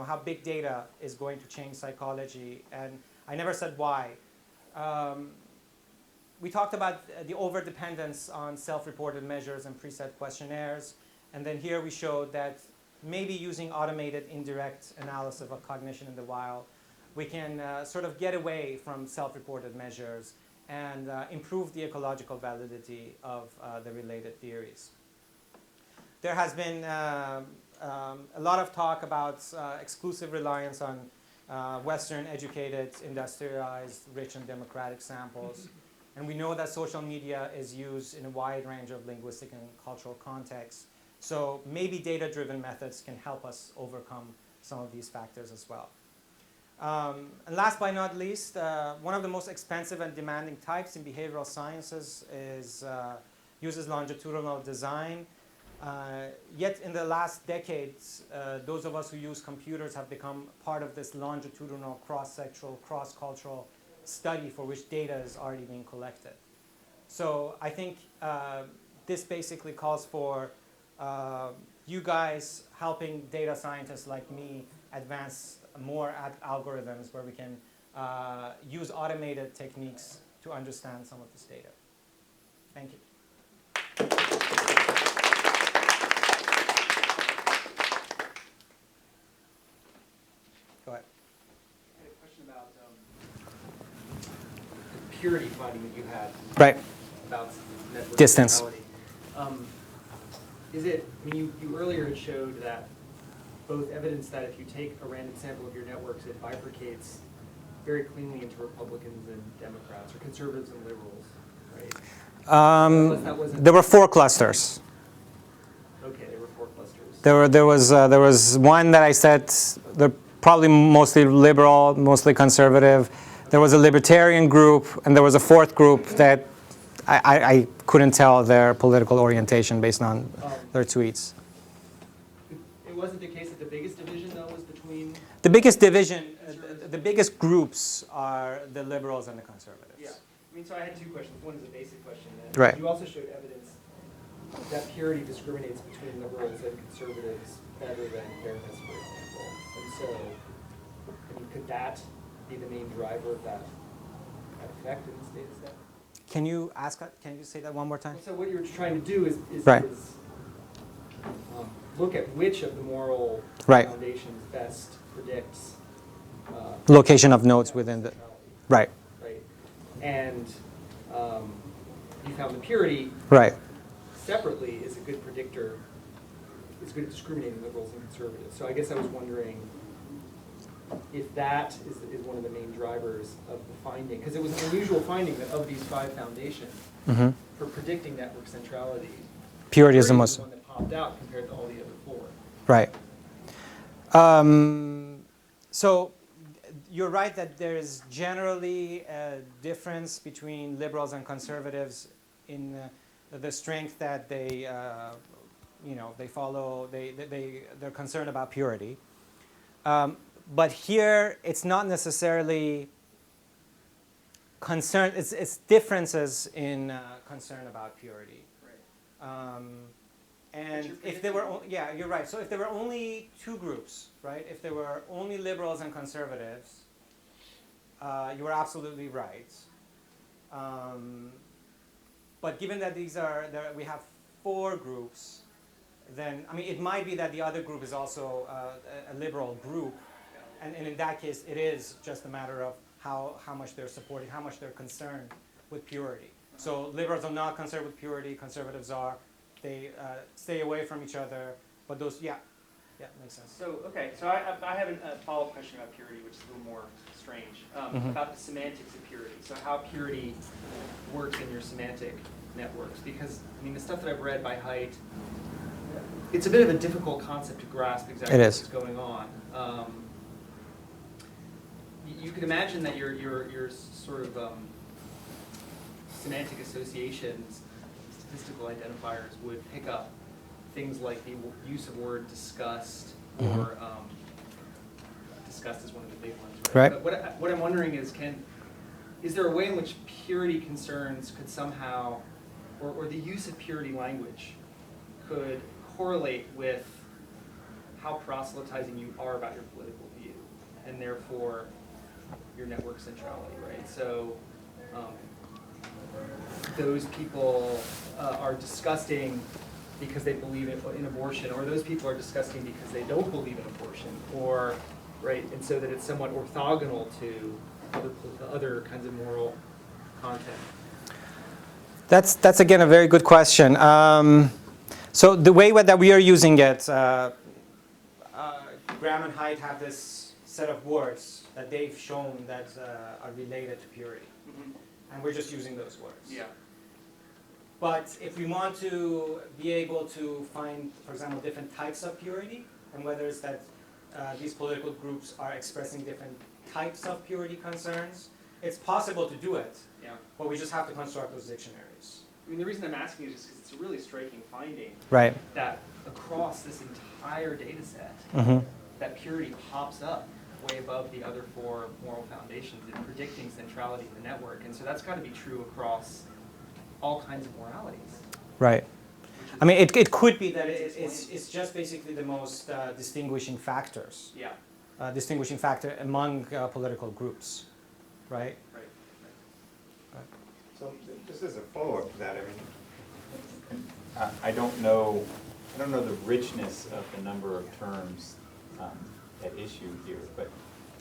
how big data is going to change psychology, and I never said why. We talked about the overdependence on self-reported measures and preset questionnaires, and then here we showed that maybe using automated indirect analysis of cognition in the wild, we can sort of get away from self-reported measures and improve the ecological validity of the related theories. There has been a lot of talk about exclusive reliance on Western educated, industrialized, rich and democratic samples. And we know that social media is used in a wide range of linguistic and cultural contexts. So maybe data-driven methods can help us overcome some of these factors as well. And last but not least, one of the most expensive and demanding types in behavioral sciences uses longitudinal design. Yet in the last decades, those of us who use computers have become part of this longitudinal, cross-sectoral, cross-cultural study for which data is already being collected. So I think this basically calls for you guys helping data scientists like me advance more algorithms where we can use automated techniques to understand some of this data. Thank you. Go ahead. I had a question about the purity finding that you had. Right. About network Distance. neutrality. Is it, you earlier had showed that both evidence that if you take a random sample of your networks, it bifurcates very cleanly into Republicans and Democrats, or conservatives and liberals, right? There were 4 clusters. Okay, there were 4 clusters. There was one that I said they're probably mostly liberal, mostly conservative. There was a libertarian group, and there was a 4th group that I couldn't tell their political orientation based on their tweets. It wasn't the case that the biggest division, though, was between... The biggest division, the biggest groups are the liberals and the conservatives. Yeah. So I had 2 questions. One is a basic question. Right. You also showed evidence that purity discriminates between liberals and conservatives better than fairness, for example. And so, could that be the main driver of that effect in this data set? Can you say that one more time? So what you're trying to do is Right. Look at which of the moral Right. foundations best predicts Location of nodes within the... Right. Right. And you found the purity Right. separately is a good predictor, is good at discriminating liberals and conservatives. So I guess I was wondering if that is one of the main drivers of the finding, because it was an unusual finding that of these 5 foundations, for predicting network centrality, Purity is the most... one that popped out compared to all the other 4. Right. So you're right that there is generally a difference between liberals and conservatives in the strength that they, they follow. They're concerned about purity. But here, it's not necessarily concern. It's differences in concern about purity. Right. And if there were, yeah, you're right. So if there were only 2 groups, right? If there were only liberals and conservatives, you were absolutely right. But given that we have 4 groups, then, I mean, it might be that the other group is also a liberal group, and in that case, it is just a matter of how much they're supporting, how much they're concerned with purity. So liberals are not concerned with purity, conservatives are. They stay away from each other, but those, yeah, makes sense. So, okay, so I have a follow-up question about purity, which is a little more strange, about the semantics of purity. So how purity works in your semantic networks, because, I mean, the stuff that I've read by Haidt, it's a bit of a difficult concept to grasp exactly what's going on. You can imagine that your sort of semantic associations, statistical identifiers would pick up things like the use of word disgust, or disgust is one of the big ones, right? But what I'm wondering is, is there a way in which purity concerns could somehow, or the use of purity language could correlate with how proselytizing you are about your political view, and therefore your network centrality, right? So those people are disgusting because they believe in abortion, or those people are disgusting because they don't believe in abortion, or, right, and so that it's somewhat orthogonal to other kinds of moral content. That's again a very good question. So the way that we are using it, Graham and Haidt have this set of words that they've shown that are related to purity, and we're just using those words. Yeah. But if we want to be able to find, for example, different types of purity, and whether it's that these political groups are expressing different types of purity concerns, it's possible to do it, but we just have to construct those dictionaries. I mean, the reason I'm asking is just because it's a really striking finding, Right. that across this entire data set, that purity pops up way above the other four moral foundations in predicting centrality in the network. And so that's got to be true across all kinds of moralities. Right. I mean, it could be that it's just basically the most distinguishing factors. Yeah. Distinguishing factor among political groups, right? Right. So just as a follow-up to that, I mean, I don't know the richness of the number of terms at issue here, but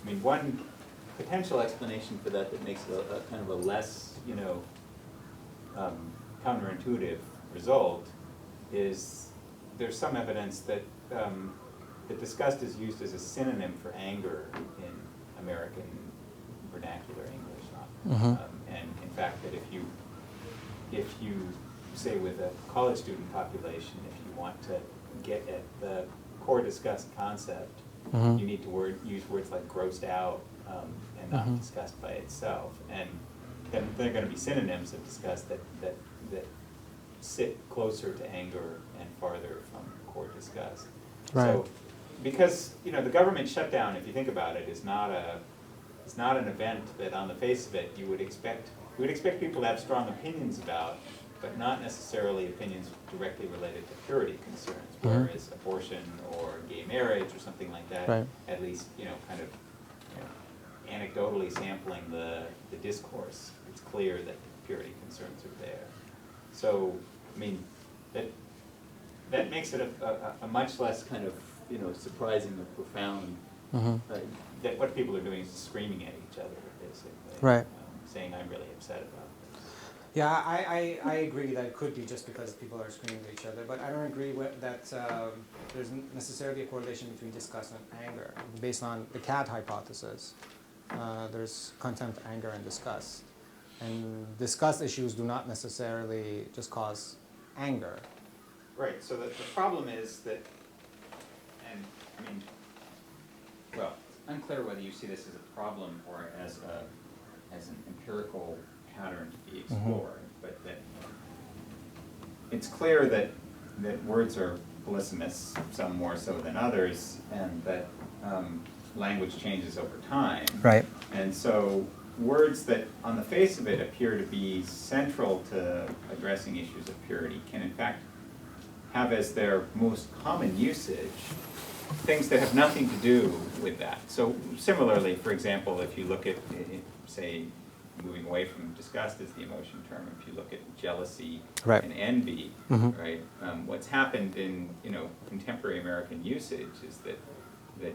I mean, one potential explanation for that makes it a kind of a less, counterintuitive result is there's some evidence that that disgust is used as a synonym for anger in American vernacular English. And in fact, that if you say with a college student population, if you want to get at the core disgust concept, you need to use words like grossed out and not disgust by itself. And then there are going to be synonyms of disgust that sit closer to anger and farther from core disgust. Right. So, because the government shutdown, if you think about it, is not an event that on the face of it you would expect. We would expect people to have strong opinions about, but not necessarily opinions directly related to purity concerns. Whereas abortion or gay marriage or something like that, at least kind of anecdotally sampling the discourse, it's clear that purity concerns are there. So, I mean, that makes it a much less kind of surprising or profound. That what people are doing is screaming at each other, basically, saying, "I'm really upset about this." Yeah, I agree that it could be just because people are screaming at each other, but I don't agree with that there's necessarily a correlation between disgust and anger. Based on the CAD hypothesis, there's contempt, anger, and disgust. And disgust issues do not necessarily just cause anger. Right, so the problem is that, and I mean, well, it's unclear whether you see this as a problem or as an empirical pattern to be explored, but that it's clear that words are polysemous, some more so than others, and that language changes over time. Right. And so words that on the face of it appear to be central to addressing issues of purity can in fact have as their most common usage things that have nothing to do with that. So similarly, for example, if you look at, say, moving away from disgust as the emotion term, if you look at jealousy Right. and envy, Mhm. right? What's happened in contemporary American usage is that the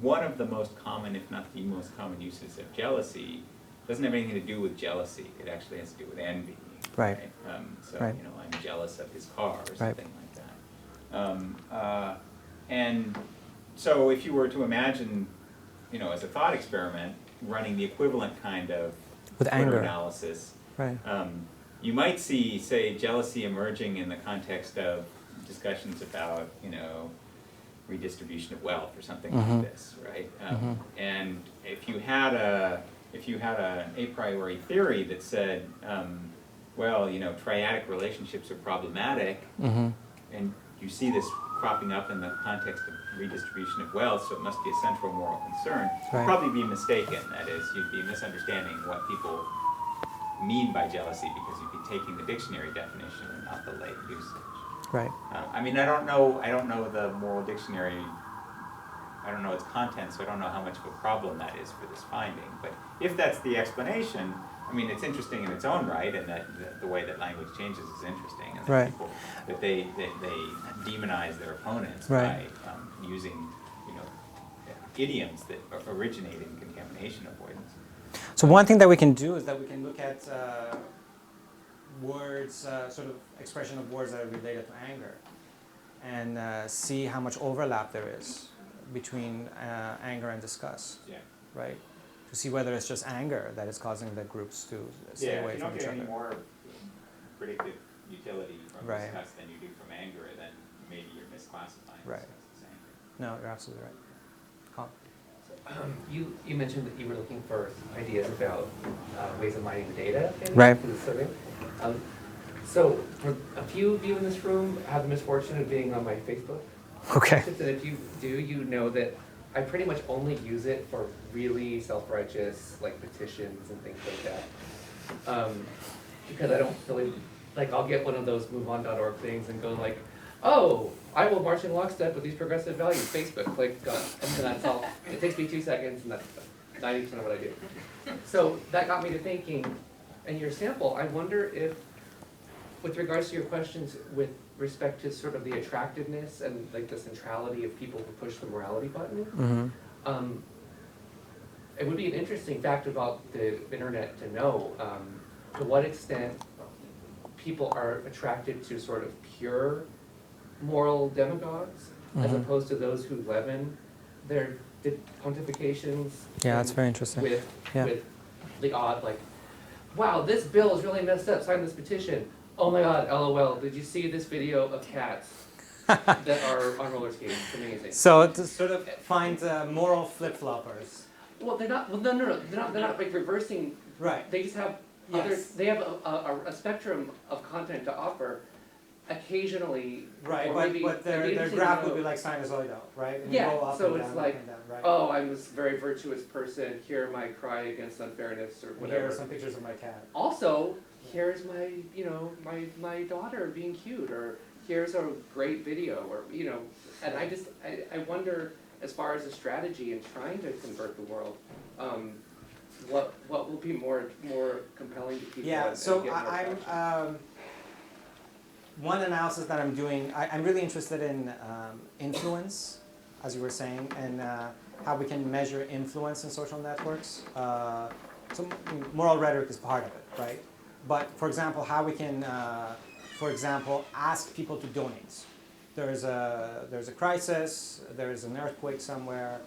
one of the most common, if not the most common uses of jealousy doesn't have anything to do with jealousy. It actually has to do with envy. Right. So Right. I'm jealous of his car or Right. something like that. And so if you were to imagine, as a thought experiment, running the equivalent kind of With Twitter anger. analysis, Right. you might see, say, jealousy emerging in the context of discussions about, redistribution of wealth or something Mhm. like this, right? And if you had an a priori theory that said, well, triadic relationships are problematic, Mm-hmm. and you see this cropping up in the context of redistribution of wealth, so it must be a central moral concern, Right. you'd probably be mistaken. That is, you'd be misunderstanding what people mean by jealousy because you'd be taking the dictionary definition and not the lay usage. Right. I don't know the moral dictionary. I don't know its content, so I don't know how much of a problem that is for this finding. But if that's the explanation, it's interesting in its own right, and that the way that language changes is interesting, and that Right. people they demonize their opponents Right. by using idioms that originate in contamination avoidance. So one thing that we can do is that we can look at words, sort of expression of words that are related to anger, and see how much overlap there is between anger and disgust, Yeah. right? To see whether it's just anger that is causing the groups to stay away If you from don't each get any other. more predictive utility from Right. disgust than you do from anger, then maybe you're misclassifying Right. disgust as anger. No, you're absolutely right. Colin? You mentioned that you were looking for ideas about ways of mining the data maybe, Right. for the survey. So for a few of you in this room have the misfortune of being on my Facebook. Okay. And if you do, you know that I pretty much only use it for really self-righteous petitions and things like that. Because I don't really, I'll get one of those moveon.org things and go oh, I will march in lockstep with these progressive values, Facebook, click, done. And then that's all. It takes me 2 seconds and that's 90% of what I do. So that got me to thinking, in your sample, I wonder if, with regards to your questions with respect to sort of the attractiveness and the centrality of people who push the morality button, Mm-hmm. It would be an interesting fact about the internet to know to what extent people are attracted to sort of pure moral demagogues as Mhm. opposed to those who leaven their pontifications. Yeah, that's very interesting. With Yeah. with the odd wow, this bill is really messed up. Sign this petition. Oh my God, LOL. Did you see this video of cats that are on roller skating? It's amazing. So to sort of find moral flip-floppers. Well, they're not. Well, no. They're not reversing. Right. They just have Yes. They have a spectrum of content to offer. Occasionally, Right, or but, maybe but their, it'd be their interesting to graph would know. be like sinusoidal, right? And Yeah, you go up so and it's down, like, up and down, right? Oh, I'm this very virtuous person. Here my cry against unfairness or And whatever. here are some pictures of my cat. Also, here's my my daughter being cute, or here's a great video, or and I wonder, as far as a strategy in trying to convert the world, what will be more compelling to people? Yeah, and so get more traction? I'm, one analysis that I'm doing, I'm really interested in influence, as you were saying, and how we can measure influence in social networks. So moral rhetoric is part of it, right? But for example, how we can, ask people to donate. There's a crisis, there's an earthquake somewhere.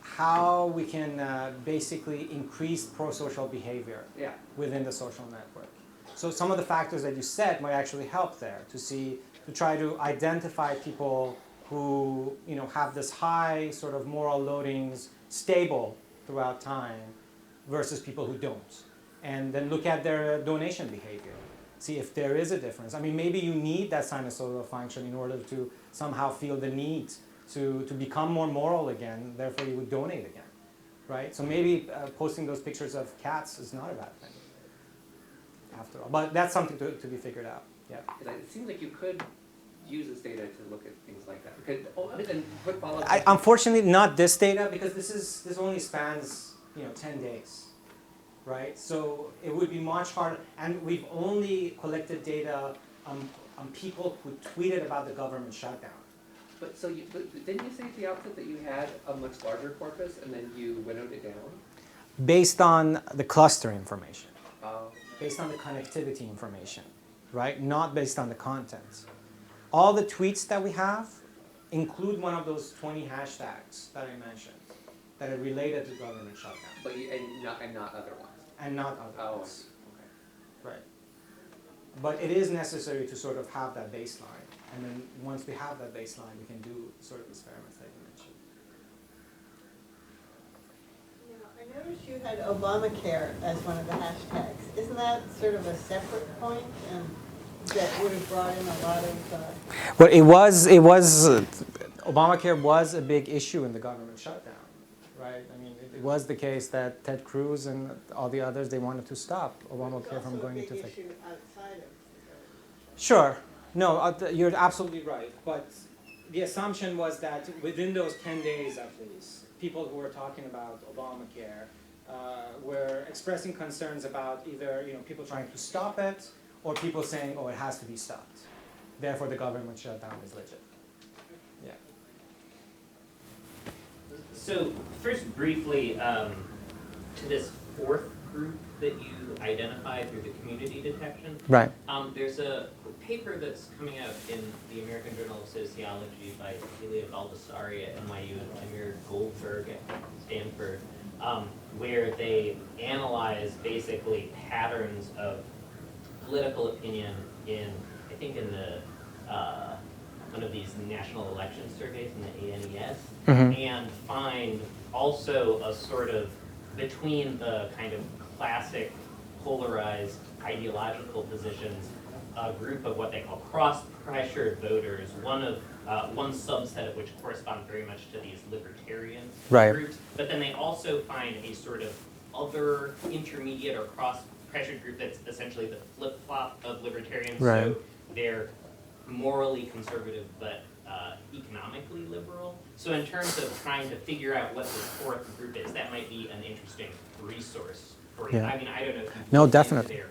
How we can basically increase pro-social behavior Yeah. within the social network. So some of the factors that you said might actually help there to try to identify people who have this high sort of moral loadings stable throughout time versus people who don't. And then look at their donation behavior. See if there is a difference. I mean, maybe you need that sinusoidal function in order to somehow feel the need to become more moral again, therefore you would donate again, right? So maybe posting those pictures of cats is not a bad thing, after all. But that's something to be figured out, yeah. Because it seems like you could use this data to look at things like that. Because, and quick follow-up. Unfortunately, not this data, because this only spans 10 days. right? So it would be much harder, and we've only collected data on people who tweeted about the government shutdown. But so but didn't you say at the outset that you had a much larger corpus and then you winnowed it down? Based on the cluster information, Oh. based on the connectivity information, right? Not based on the content. All the tweets that we have include one of those 20 hashtags that I mentioned that are related to government shutdown, But and not other ones. and not Oh, other I ones. see. Okay. Right. But it is necessary to sort of have that baseline, and then once we have that baseline, we can do sort of experiments that you mentioned. I noticed you had Obamacare as one of the hashtags. Isn't that sort of a separate point and that would have brought in a lot of? Well, Obamacare was a big issue in the government shutdown, right? I mean, it was the case that Ted Cruz and all the others, they wanted to stop Obamacare from going into effect. It's also a big issue outside of the government. Sure. No, you're absolutely right. But the assumption was that within those 10 days at least, people who were talking about Obamacare were expressing concerns about either people trying to stop it or people saying, oh, it has to be stopped. Therefore, the government shutdown is legit. Yeah. So first, briefly, to this fourth group that you identified through the community detection. Right. There's a paper that's coming out in the American Journal of Sociology by Celia Baldessari at NYU and Amir Goldberg at Stanford, where they analyze basically patterns of political opinion in, I think in the one of these national election surveys in the ANES, and find also a sort of between the kind of classic polarized ideological positions, a group of what they call cross-pressured voters, one subset of which correspond very much to these libertarian groups, but then they also find a sort of other intermediate or cross-pressured group that's essentially the flip-flop of libertarians. Right. So they're morally conservative but economically liberal. So in terms of trying to figure out what this fourth group is, that might be an interesting resource for you. Yeah. I mean, I don't know if you No, can definitely. answer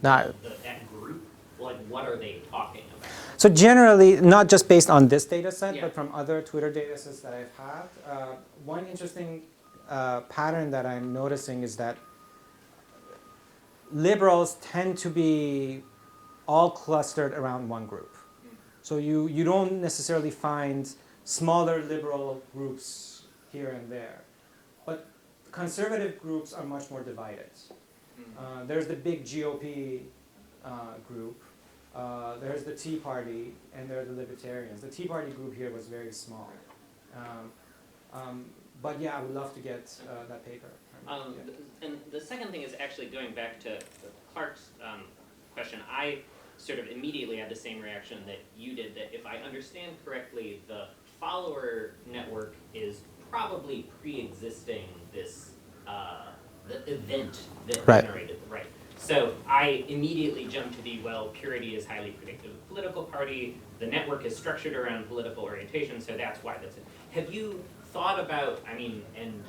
No. that group, like what are they talking about? So generally, not just based on this data set, Yeah. but from other Twitter data sets that I've had, one interesting pattern that I'm noticing is that liberals tend to be all clustered around one group. So you don't necessarily find smaller liberal groups here and there. But conservative groups are much more divided. There's the big GOP group. There's the Tea Party, and there are the Libertarians. The Tea Party group here was very small. But yeah, I would love to get that paper. And the second thing is actually going back to Clark's question. I sort of immediately had the same reaction that you did, that if I understand correctly, the follower network is probably pre-existing this the event that generated the right. So I immediately jumped to the, well, purity is highly predictive of political party, the network is structured around political orientation, so that's why that's it. Have you thought about, I mean, and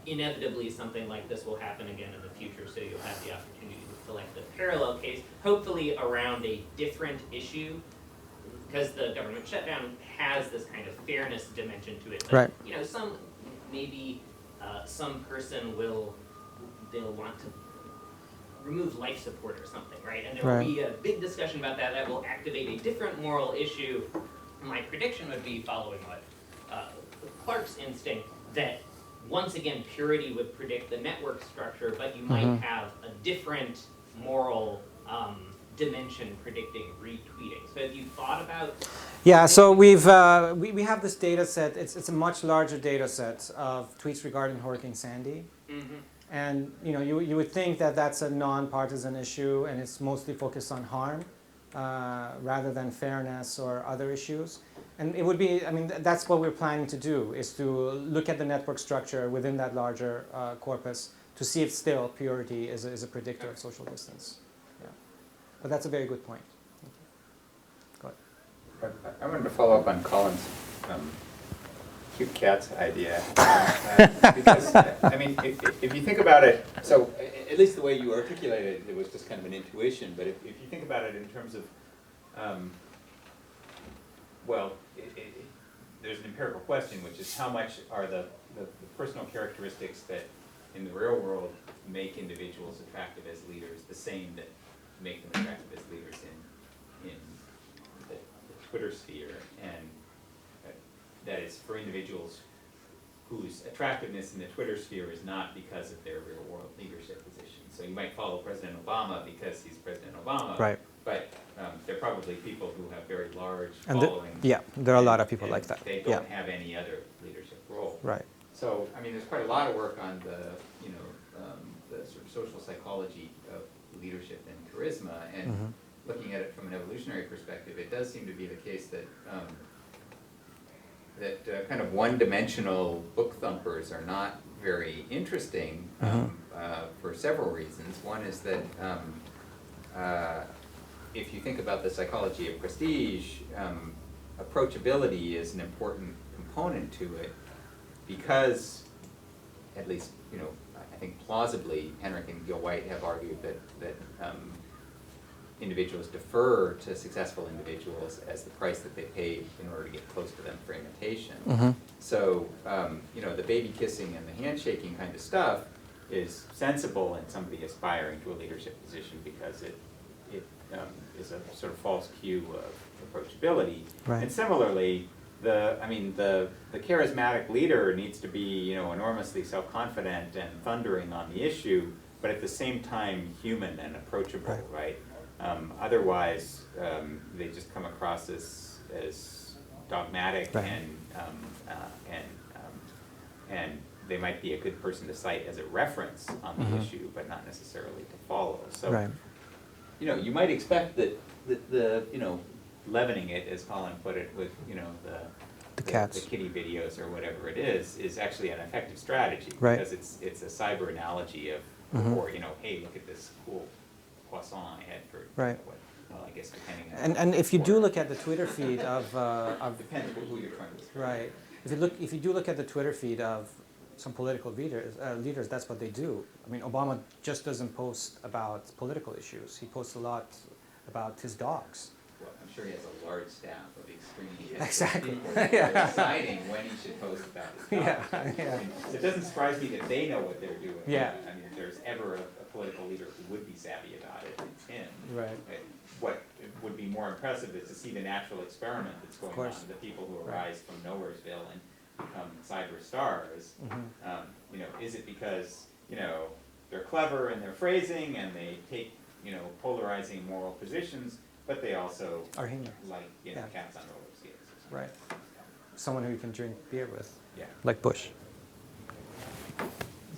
inevitably something like this will happen again in the future, so you'll have the opportunity to select a parallel case, hopefully around a different issue, because the government shutdown has this kind of fairness dimension to it. But, you know, some person they'll want to remove life support or something, right? And there will be a big discussion about that that will activate a different moral issue. My prediction would be, following what Clark's instinct, that once again purity would predict the network structure, but you might have a different moral dimension predicting retweeting. So have you thought about? Yeah, so we have this data set. It's a much larger data set of tweets regarding Hurricane Sandy. And you would think that that's a non-partisan issue and it's mostly focused on harm rather than fairness or other issues. And it would be, I mean, that's what we're planning to do, is to look at the network structure within that larger corpus to see if still purity is a predictor of social distance. Yeah. But that's a very good point. Go ahead. I wanted to follow up on Colin's cute cats idea. Because, I mean, if you think about it, so at least the way you articulated it, it was just kind of an intuition, but if you think about it in terms of, well, there's an empirical question, which is how much are the personal characteristics that in the real world make individuals attractive as leaders the same that make them attractive as leaders in the Twitter sphere, and that is for individuals whose attractiveness in the Twitter sphere is not because of their real world leadership position. So you might follow President Obama because he's President Obama, Right. but there are probably people who have very large And followings. yeah, there are a lot of people and like that. They Yeah. don't have any other leadership role. Right. So, I mean, there's quite a lot of work on the, you know, the sort of social psychology of leadership and charisma, and Mhm. looking at it from an evolutionary perspective, it does seem to be the case that kind of one-dimensional book thumpers are not very interesting for several reasons. One is that if you think about the psychology of prestige, approachability is an important component to it, because, at least, you know, I think plausibly, Henrik and Gil White have argued that individuals defer to successful individuals as the price that they pay in order to get close to them for imitation. Mhm. So, you know, the baby kissing and the handshaking kind of stuff is sensible in somebody aspiring to a leadership position, because it is a sort of false cue of approachability. Right. And similarly, the charismatic leader needs to be, you know, enormously self-confident and thundering on the issue, but at the same time human and approachable, right? Otherwise, they just come across as dogmatic, Right. and they might be a good person to cite as a reference on the Mhm. issue, but not necessarily to follow. So, Right. you know, you might expect that the you know, leavening it, as Colin put it, with, you know, The cats. the kitty videos or whatever it is actually an effective strategy, Right. because it's a cyber analogy of, Mhm. or, you know, hey, look at this cool croissant I had for, Right. what, well, I guess depending on. And if you do look at the Twitter feed of Depends who you're trying to describe. right, if you do look at the Twitter feed of some political leaders, that's what they do. I mean, Obama just doesn't post about political issues. He posts a lot about his dogs. Well, I'm sure he has a large staff of extremely Exactly. people who are Yeah. deciding when he should post about his Yeah, dogs. yeah. I mean, it doesn't surprise me that they know what they're doing. Yeah. I mean, if there's ever a political leader who would be savvy about it, it's him. Right. What would be more impressive is to see the natural experiment that's going course. on, the people who Right. arise from Nowheresville and become cyber stars. Mhm. You know, is it because, you know, they're clever in their phrasing and they take, you know, polarizing moral positions, but they also Are human. like, you know, Yeah. cats on roller skates or something. Right. Someone who you can drink beer with, Yeah. like Bush.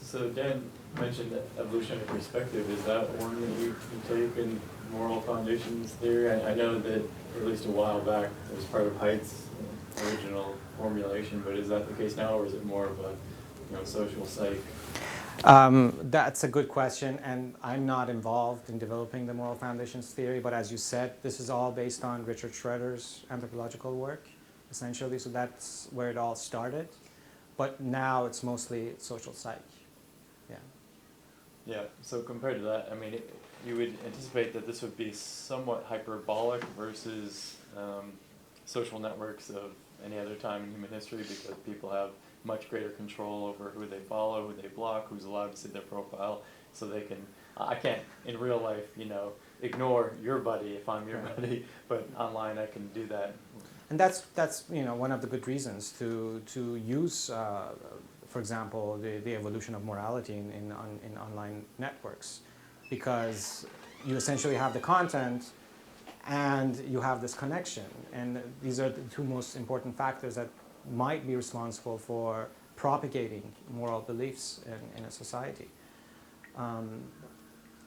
So Dan mentioned that evolutionary perspective. Is that one that you take in moral foundations theory? I know that at least a while back it was part of Haidt's original formulation, but is that the case now, or is it more of a, you know, social psych? That's a good question, and I'm not involved in developing the moral foundations theory, but as you said, this is all based on Richard Schroeder's anthropological work, essentially, so that's where it all started. But now it's mostly social psych. Yeah. Yeah, so compared to that, I mean, you would anticipate that this would be somewhat hyperbolic versus social networks of any other time in human history, because people have much greater control over who they follow, who they block, who's allowed to see their profile, so they can, I can't in real life, you know, ignore your buddy if I'm your buddy, but online I can do that. And that's you know, one of the good reasons to use, for example, the evolution of morality in online networks, because you essentially have the content and you have this connection, and these are the two most important factors that might be responsible for propagating moral beliefs in a society.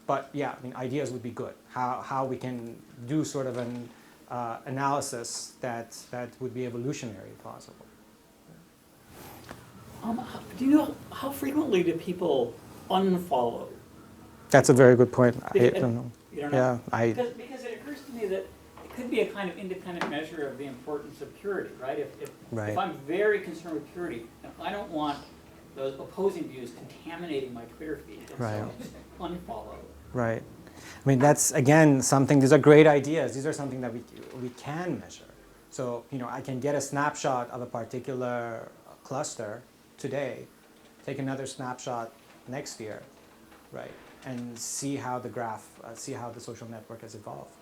But yeah, I mean, ideas would be good. How we can do sort of an analysis that would be evolutionary possible. Do you know how frequently do people unfollow? That's a very good point. I Because- don't know. You don't know? Yeah, Because it occurs to me that could be a kind of independent measure of the importance of purity, right? If Right. I'm very concerned with purity, and I don't want those opposing views contaminating my Twitter feed, and Right. so I'll just unfollow. Right. I mean, that's, again, something, these are great ideas. These are something that we can measure. So, I can get a snapshot of a particular cluster today, take another snapshot next year, right? And see how the graph, see how the social network has evolved.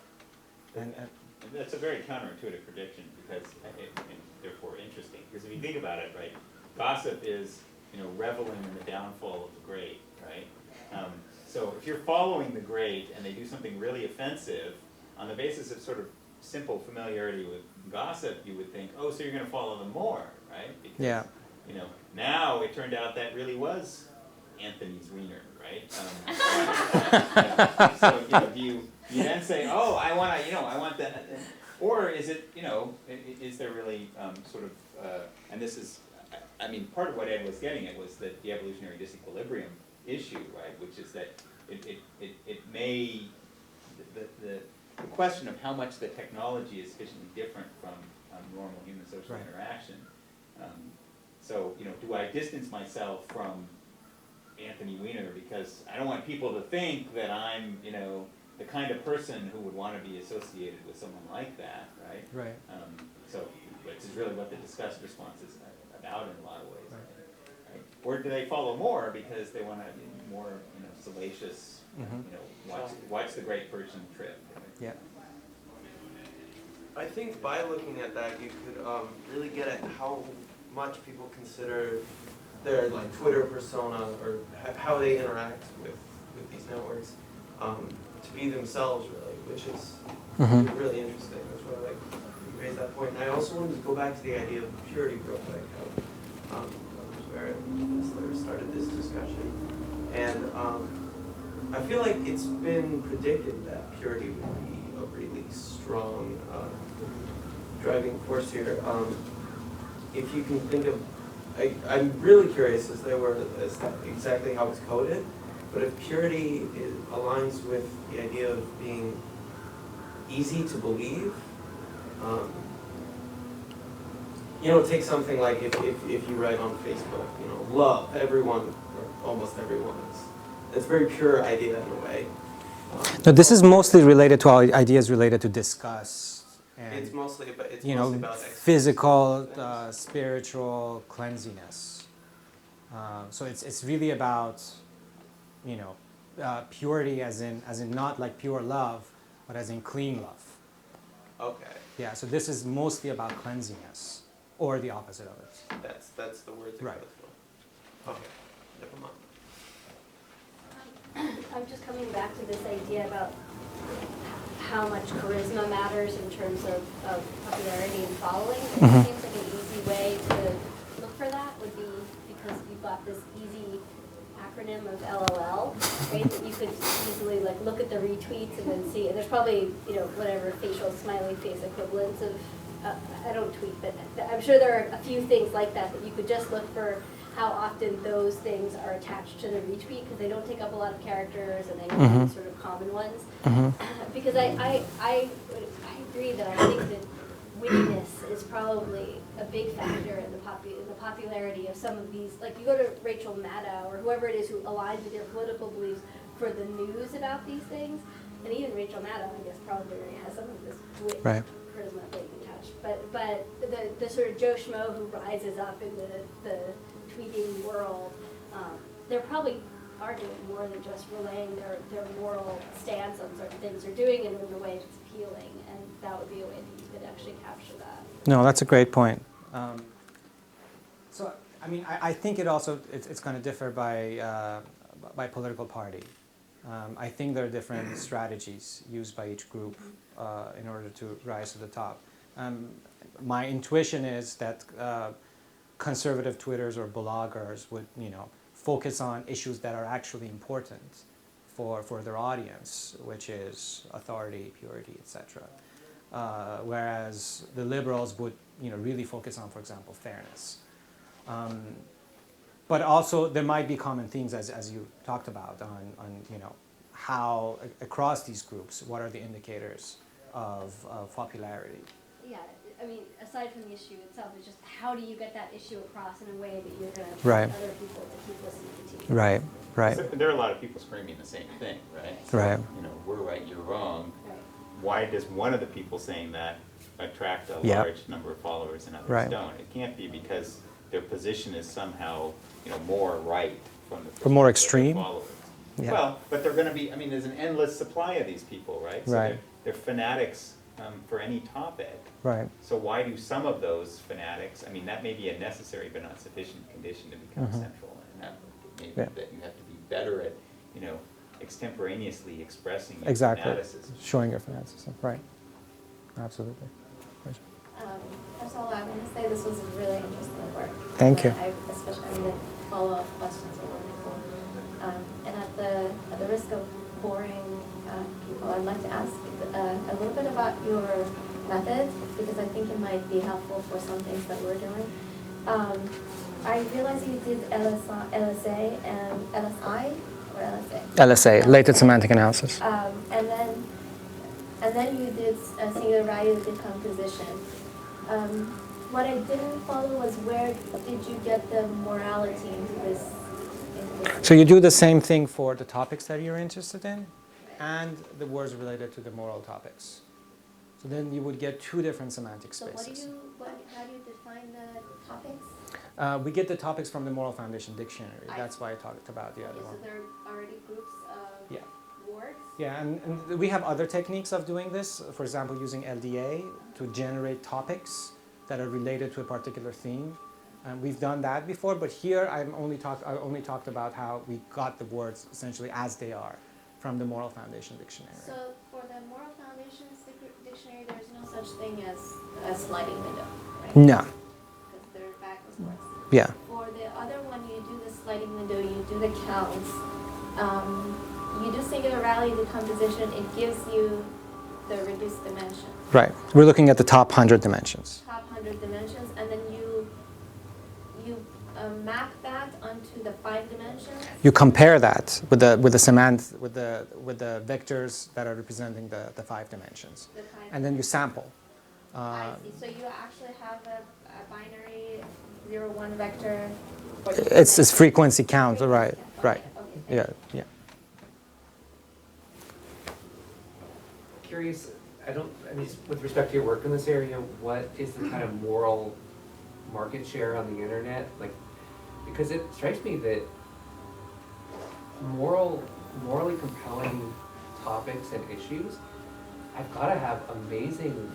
And And that's a very counterintuitive prediction because, and therefore interesting, because if you think about it, right, gossip is, reveling in the downfall of the great, right? So if you're following the great and they do something really offensive, on the basis of sort of simple familiarity with gossip, you would think, oh, so you're going to follow them more, right? Because, Yeah. Now it turned out that really was Anthony's wiener, right? So do you then say, oh, I want that, or is it, is there really sort of, and this is, I mean, part of what Ed was getting at was that the evolutionary disequilibrium issue, right, which is that it may, the question of how much the technology is sufficiently different from normal human social Right. interaction. So, do I distance myself from Anthony Weiner because I don't want people to think that I'm, the kind of person who would want to be associated with someone like that, right? Right. So, which is really what the discussed response is about in a lot of ways. Right? Or do they follow more because they want to be more, salacious, watch the great person trip. Right? Yeah. I think by looking at that, you could really get at how much people consider their Twitter persona or how they interact with these networks to be themselves, really, which is really interesting. That's why I like you raised that point. And I also wanted to go back to the idea of purity real quick. That was where Slater started this discussion, and I feel like it's been predicted that purity would be a really strong driving force here. If you can think of, I'm really curious as that exactly how it's coded, but if purity aligns with the idea of being easy to believe, take something like if you write on Facebook, love everyone, or almost everyone. It's a very pure idea in a way. No, this is mostly related to our ideas related to disgust. And, it's mostly about physical, spiritual cleanliness. So it's really about, purity as in not like pure love, but as in clean love. Okay. Yeah. So this is mostly about cleanliness, or the opposite of it. That's the word that Right. goes for. Okay. Never mind. I'm just coming back to this idea about how much charisma matters in terms of popularity and following. It seems like an easy way to look for that would be because you've got this easy acronym of LOL, right? That you could easily look at the retweets and then see. And there's probably whatever facial smiley face equivalents of. I don't tweet, but I'm sure there are a few things like that you could just look for. How often those things are attached to the retweet because they don't take up a lot of characters and they don't be sort of common ones. Because I agree that I think that wittiness is probably a big factor in the popularity of some of these. Like you go to Rachel Maddow or whoever it is who aligns with your political beliefs for the news about these things, and even Rachel Maddow, I guess, probably has some of this wit charisma that you can touch. But the sort of Joe Schmo who rises up in the tweeting world, they're probably are doing more than just relaying their moral stance on certain things. They're doing it in a way that's appealing, and that would be a way that you could actually capture that. No, that's a great point. So, I mean, I think it's going to differ by political party. I think there are different strategies used by each group in order to rise to the top. My intuition is that conservative Twitters or bloggers would, focus on issues that are actually important for their audience, which is authority, purity, etc. Whereas the liberals would, really focus on, for example, fairness. But also there might be common themes, as you talked about, on how across these groups, what are the indicators of popularity. Yeah, I mean, aside from the issue itself, it's just how do you get that issue across in a way that you're going to Right. get other people to keep listening to you? Right, right, So there are a lot of people screaming the same thing, right? So, Right. You know, we're right, you're wrong. Right. Why does one of the people saying that attract a Yep. large number of followers and others Right. don't? It can't be because their position is somehow, you know, more right from the Or more perspective of their extreme? followers. Yeah. Well, but they're gonna be, I mean, there's an endless supply of these people, right? So Right. they're fanatics for any topic. right, So why do some of those fanatics, I mean, that may be a necessary but not sufficient condition to become Mhm. central. And that maybe Yeah. that you have to be better at, you know, extemporaneously expressing your exactly. fanaticism. Showing your fanaticism, right. Absolutely. First of all, I want to say this was really interesting work. Thank you. Especially, I mean, the follow-up questions are wonderful. And at the risk of boring people, I'd like to ask a little bit about your method, because I think it might be helpful for some things that we're doing. I realize you did LSA and LSI, or LSA? LSA, latent semantic analysis. And then you did a singular value decomposition. What I didn't follow was where did you get the morality into this? So you do the same thing for the topics that you're interested in and the words related to the moral topics. So then you would get two different semantic So spaces. how do you define the topics? We get the topics from the Moral Foundation Dictionary. That's why I talked about the other Okay, one. so there are already groups of Yeah. words? Yeah, and we have other techniques of doing this. For example, using LDA to generate topics that are related to a particular theme. We've done that before, but here I only talked about how we got the words essentially as they are from the Moral Foundation Dictionary. So for the Moral Foundation Dictionary, there's no such thing as a sliding window, right? No. Because they're backwards words. Yeah. For the other one, you do the sliding window, you do the counts. You do singular value decomposition, it gives you the reduced dimension. Right. We're looking at the top 100 dimensions. Top 100 dimensions, and then you map that onto the 5 dimensions. You compare that with the vectors that are representing the 5 dimensions, The 5 and then you sample. I see. So you actually have a binary 0-1 vector. For each It's dimension. frequency count, right? Okay, Right. okay, Yeah. thank you. Yeah. Curious, I mean, with respect to your work in this area, what is the kind of moral market share on the internet? Like, because it strikes me that morally compelling topics and issues, I've got to have amazing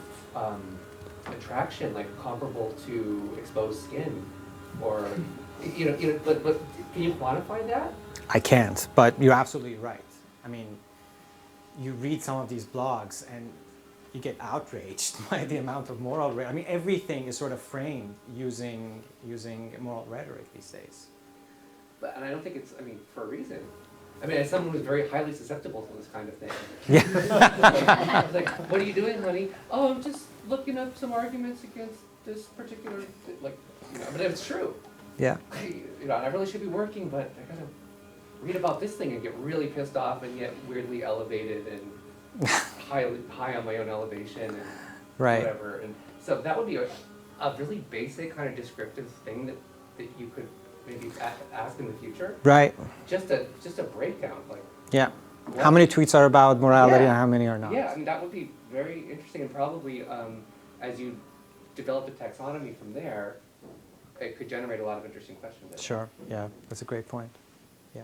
attraction, like comparable to exposed skin, or but can you quantify that? I can't, but you're absolutely right. I mean, you read some of these blogs and you get outraged by the amount of moral rhetoric. I mean, everything is sort of framed using moral rhetoric these days. And I don't think it's, I mean, for a reason. I mean, as someone who's very highly susceptible to this kind of thing. Yeah. I was like, what are you doing, honey? Oh, I'm just looking up some arguments against this particular, like, but it's true. Yeah. I really should be working, but I gotta read about this thing and get really pissed off and yet weirdly elevated and high on my own elevation and Right. whatever. And so that would be a really basic kind of descriptive thing that you could maybe ask in the future. Right. Just a breakdown, like. Yeah. what- How many tweets are about morality Yeah. and how many are not? Yeah, I mean, that would be very interesting, and probably as you develop a taxonomy from there, it could generate a lot of interesting questions. I think. Sure. Yeah. That's a great point. Yeah.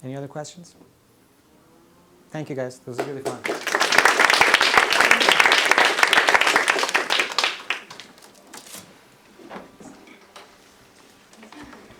Any other questions? Thank you, guys. This was really fun.